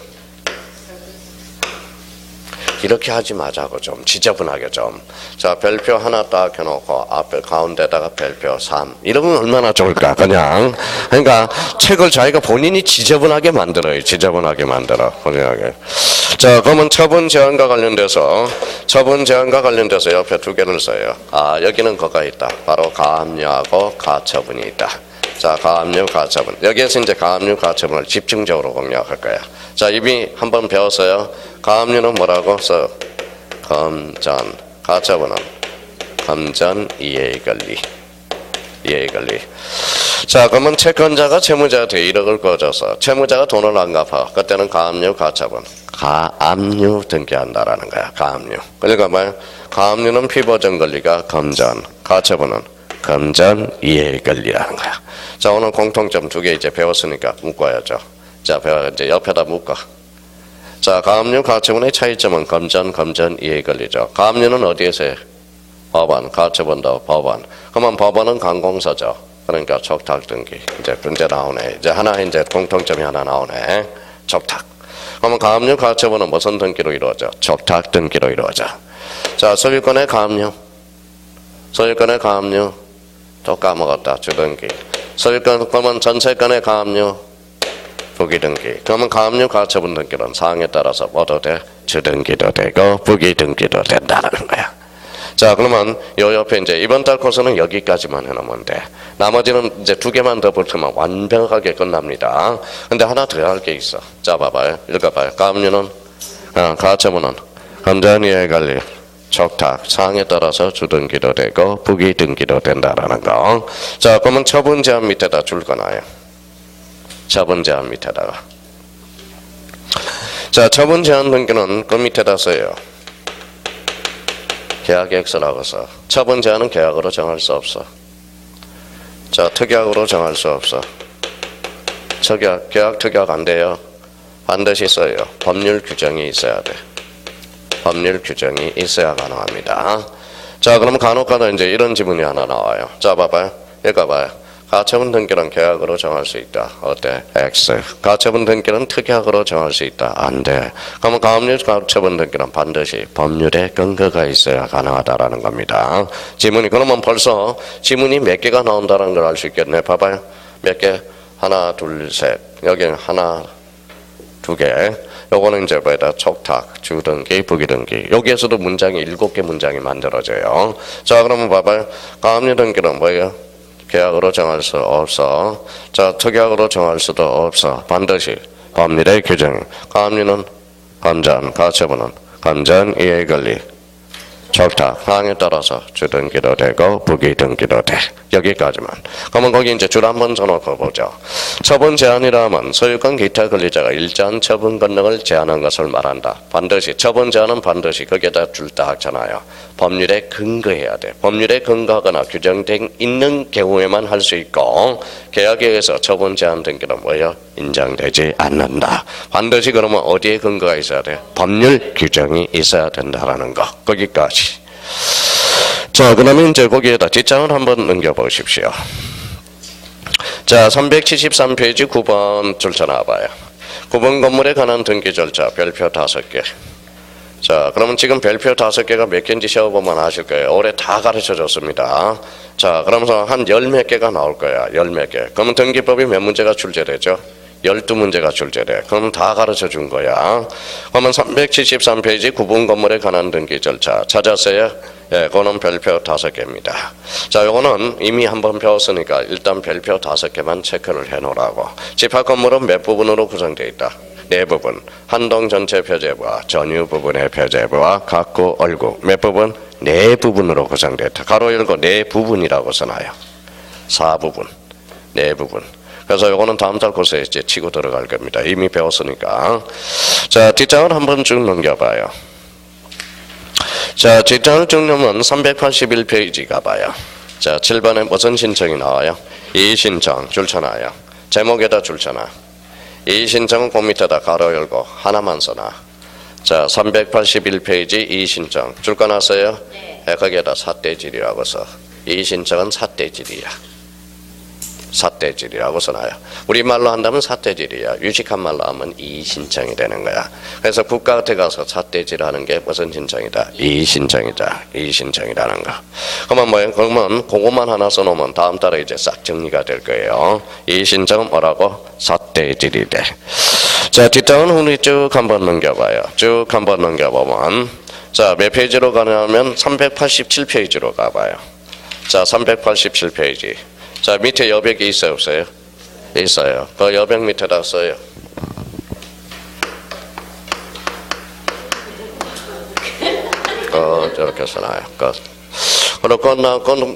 이렇게 하지 마자고 좀 지저분하게 좀. 자, 별표 하나 딱 해놓고 앞에 가운데다가 별표 3 이러면 얼마나 좋을까. 그냥 그러니까 책을 자기가 본인이 지저분하게 만들어요. 지저분하게 만들어. 본인하게. 자, 그러면 처분 제한과 관련돼서 옆에 두 개를 써요. 아, 여기는 거가 있다. 바로 가압류하고 가처분이 있다. 자, 가압류, 가처분. 여기에서 이제 가압류, 가처분을 집중적으로 공략할 거야. 자, 이미 한번 배웠어요. 가압류는 뭐라고 써? 검전. 가처분은 검전 이해의 권리. 이해의 권리. 자, 그러면 채권자가 채무자한테 1억을 거둬서 채무자가 돈을 안 갚아. 그때는 가압류, 가처분. 가압류 등기한다라는 거야. 가압류. 그러니까 뭐야? 가압류는 피보전 권리가 검전. 가처분은 검전 이해의 권리라는 거야. 자, 오늘 공통점 2개 이제 배웠으니까 묶어야죠. 자, 이제 옆에다 묶어. 자, 가압류, 가처분의 차이점은 검전 이해의 권리죠. 가압류는 어디에서 해? 법원, 가처분도 법원. 그러면 법원은 관공서죠. 그러니까 촉탁 등기. 이제 문제 나오네. 이제 하나 이제 공통점이 하나 나오네. 촉탁. 그러면 가압류, 가처분은 무슨 등기로 이루어져? 촉탁 등기로 이루어져. 자, 소유권의 가압류. 소유권의 가압류. 또 까먹었다. 주등기. 소유권, 그러면 전세권의 가압류. 부기등기. 그러면 가압류, 가처분 등기는 사항에 따라서 뭐도 돼? 주등기도 되고 부기등기도 된다는 거야. 자, 그러면 요 옆에 이제 이번 달 코스는 여기까지만 해놓으면 돼. 나머지는 이제 2개만 더 붙으면 완벽하게 끝납니다. 근데 하나 더 할 게 있어. 자, 봐봐요. 읽어봐요. 가압류는, 가처분은 검전 이해의 권리. 촉탁, 사항에 따라서 주등기도 되고 부기등기도 된다라는 거. 자, 그러면 처분 제한 밑에다 줄 거나요? 처분 제한 밑에다가. 자, 처분 제한 등기는 그 밑에다 써요. 계약액서라고 써. 처분 제한은 계약으로 정할 수 없어. 자, 특약으로 정할 수 없어. 계약 특약 안 돼요. 반드시 써요. 법률 규정이 있어야 돼. 법률 규정이 있어야 가능합니다. 자, 그럼 간혹가다 이제 이런 지문이 하나 나와요. 자, 봐봐요. 읽어봐요. 가처분 등기는 계약으로 정할 수 있다. 어때? X. 가처분 등기는 특약으로 정할 수 있다. 안 돼. 그러면 가압류 가처분 등기는 반드시 법률에 근거가 있어야 가능하다라는 겁니다. 지문이 그러면 벌써 지문이 몇 개가 나온다는 걸 알 수 있겠네. 봐봐요. 몇 개? 하나, 둘, 셋. 여기는 하나, 2개. 요거는 이제 뭐다? 촉탁, 주등기, 부기등기. 여기에서도 문장이 7개 문장이 만들어져요. 자, 그러면 봐봐요. 가압류 등기는 뭐예요? 계약으로 정할 수 없어. 자, 특약으로 정할 수도 없어. 반드시 법률의 규정. 가압류는 검전, 가처분은 검전 이해의 권리. 촉탁, 사항에 따라서 주등기도 되고 부기등기도 돼. 여기까지만. 그러면 거기 이제 줄 한번 써놓고 보죠. 처분 제한이라 하면 소유권 기타 권리자가 일정한 처분 권능을 제한한 것을 말한다. 반드시 처분 제한은 반드시 거기에다 줄 딱 잖아요. 법률에 근거해야 돼. 법률에 근거하거나 규정된 있는 경우에만 할 수 있고 계약에 의해서 처분 제한 등기는 뭐예요? 인정되지 않는다. 반드시 그러면 어디에 근거가 있어야 돼? 법률 규정이 있어야 된다라는 거. 거기까지. 자, 그러면 이제 거기에다 뒷장을 한번 넘겨보십시오. 자, 373페이지 9번 절차 나와봐요. 9번 건물에 관한 등기 절차 별표 5개. 자, 그러면 지금 별표 5개가 몇 개인지 세어보면 아실 거예요. 올해 다 가르쳐 줬습니다. 자, 그러면서 한 10몇 개가 나올 거야. 10몇 개. 그러면 등기법이 몇 문제가 출제되죠? 12문제가 출제돼. 그럼 다 가르쳐 준 거야. 그러면 373페이지 구분 건물에 관한 등기 절차 찾았어요? 예, 그거는 별표 5개입니다. 자, 요거는 이미 한번 배웠으니까 일단 별표 5개만 체크를 해놓으라고. 집합 건물은 몇 부분으로 구성되어 있다? 4부분. 한동 전체 표제부와 전유 부분의 표제부와 각구 얼구. 몇 부분? 4부분으로 구성되어 있다. 가로 열고 4부분이라고 써놔요. 4부분. 4부분. 그래서 요거는 다음 달 코스에 이제 치고 들어갈 겁니다. 이미 배웠으니까. 자, 뒷장을 한번 쭉 넘겨봐요. 자, 뒷장을 쭉 넘으면 381페이지 가봐요. 자, 7번에 무슨 신청이 나와요? 이의신청 줄 쳐놔요. 제목에다 줄 쳐놔. 이의신청은 그 밑에다 가로 열고 하나만 써놔. 자, 381페이지 이의신청 줄 꺼놨어요? 네. 거기에다 삿대질이라고 써. 이의신청은 삿대질이야. 삿대질이라고 써놔요. 우리말로 한다면 삿대질이야. 유식한 말로 하면 이의신청이 되는 거야. 그래서 국가한테 가서 삿대질하는 게 무슨 신청이다? 이의신청이다. 이의신청이라는 거. 그러면 뭐예요? 그러면 그것만 하나 써놓으면 다음 달에 이제 싹 정리가 될 거예요. 이의신청은 뭐라고? 삿대질이 돼. 자, 뒷장은 우리 쭉 한번 넘겨봐요. 쭉 한번 넘겨보면 자, 몇 페이지로 가냐면 387페이지로 가봐요. 자, 387페이지. 자, 밑에 여백이 있어요, 없어요? 있어요. 그 여백 밑에다 써요. 저렇게 써놔요. 그리고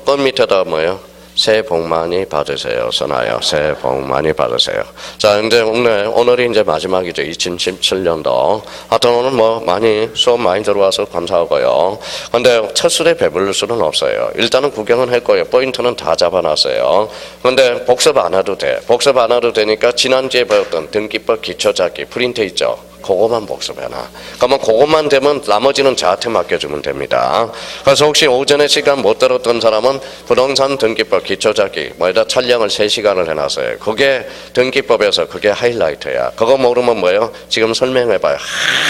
그 밑에다 뭐예요? 새해 복 많이 받으세요. 써놔요. 새해 복 많이 받으세요. 자, 이제 오늘이 이제 마지막이죠. 2017년도. 하여튼 오늘 뭐 수업 많이 들어와서 감사하고요. 근데 첫 술에 배부를 수는 없어요. 일단은 구경은 할 거예요. 포인트는 다 잡아놨어요. 근데 복습 안 해도 돼. 복습 안 해도 되니까 지난주에 배웠던 등기법 기초잡기 프린트 있죠? 그거만 복습해놔. 그러면 그것만 되면 나머지는 저한테 맡겨주면 됩니다. 그래서 혹시 오전에 시간 못 들었던 사람은 부동산 등기법 기초잡기 뭐에다 촬영을 3시간을 해놨어요. 그게 등기법에서 그게 하이라이트야. 그거 모르면 뭐예요? 지금 설명해봐요.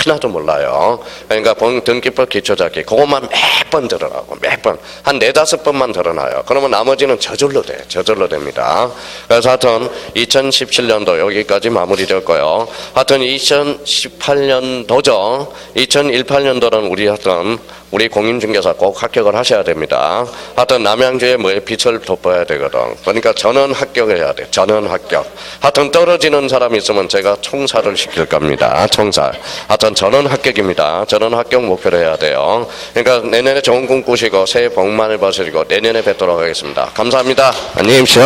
하나도 몰라요. 그러니까 등기법 기초잡기 그것만 몇 번 들으라고. 몇 번. 한 4-5번만 들어놔요. 그러면 나머지는 저절로 돼. 저절로 됩니다. 그래서 하여튼 2017년도 여기까지 마무리됐고요. 하여튼 2018년도죠. 2018년도는 우리 공인중개사 꼭 합격을 하셔야 됩니다. 하여튼 남양주에 빛을 돋보여야 되거든. 그러니까 전원 합격해야 돼. 전원 합격. 하여튼 떨어지는 사람 있으면 제가 총살을 시킬 겁니다. 총살. 하여튼 전원 합격입니다. 전원 합격 목표로 해야 돼요. 그러니까 내년에 좋은 꿈 꾸시고 새해 복 많이 받으시고 내년에 뵙도록 하겠습니다. 감사합니다. 안녕히 계십시오.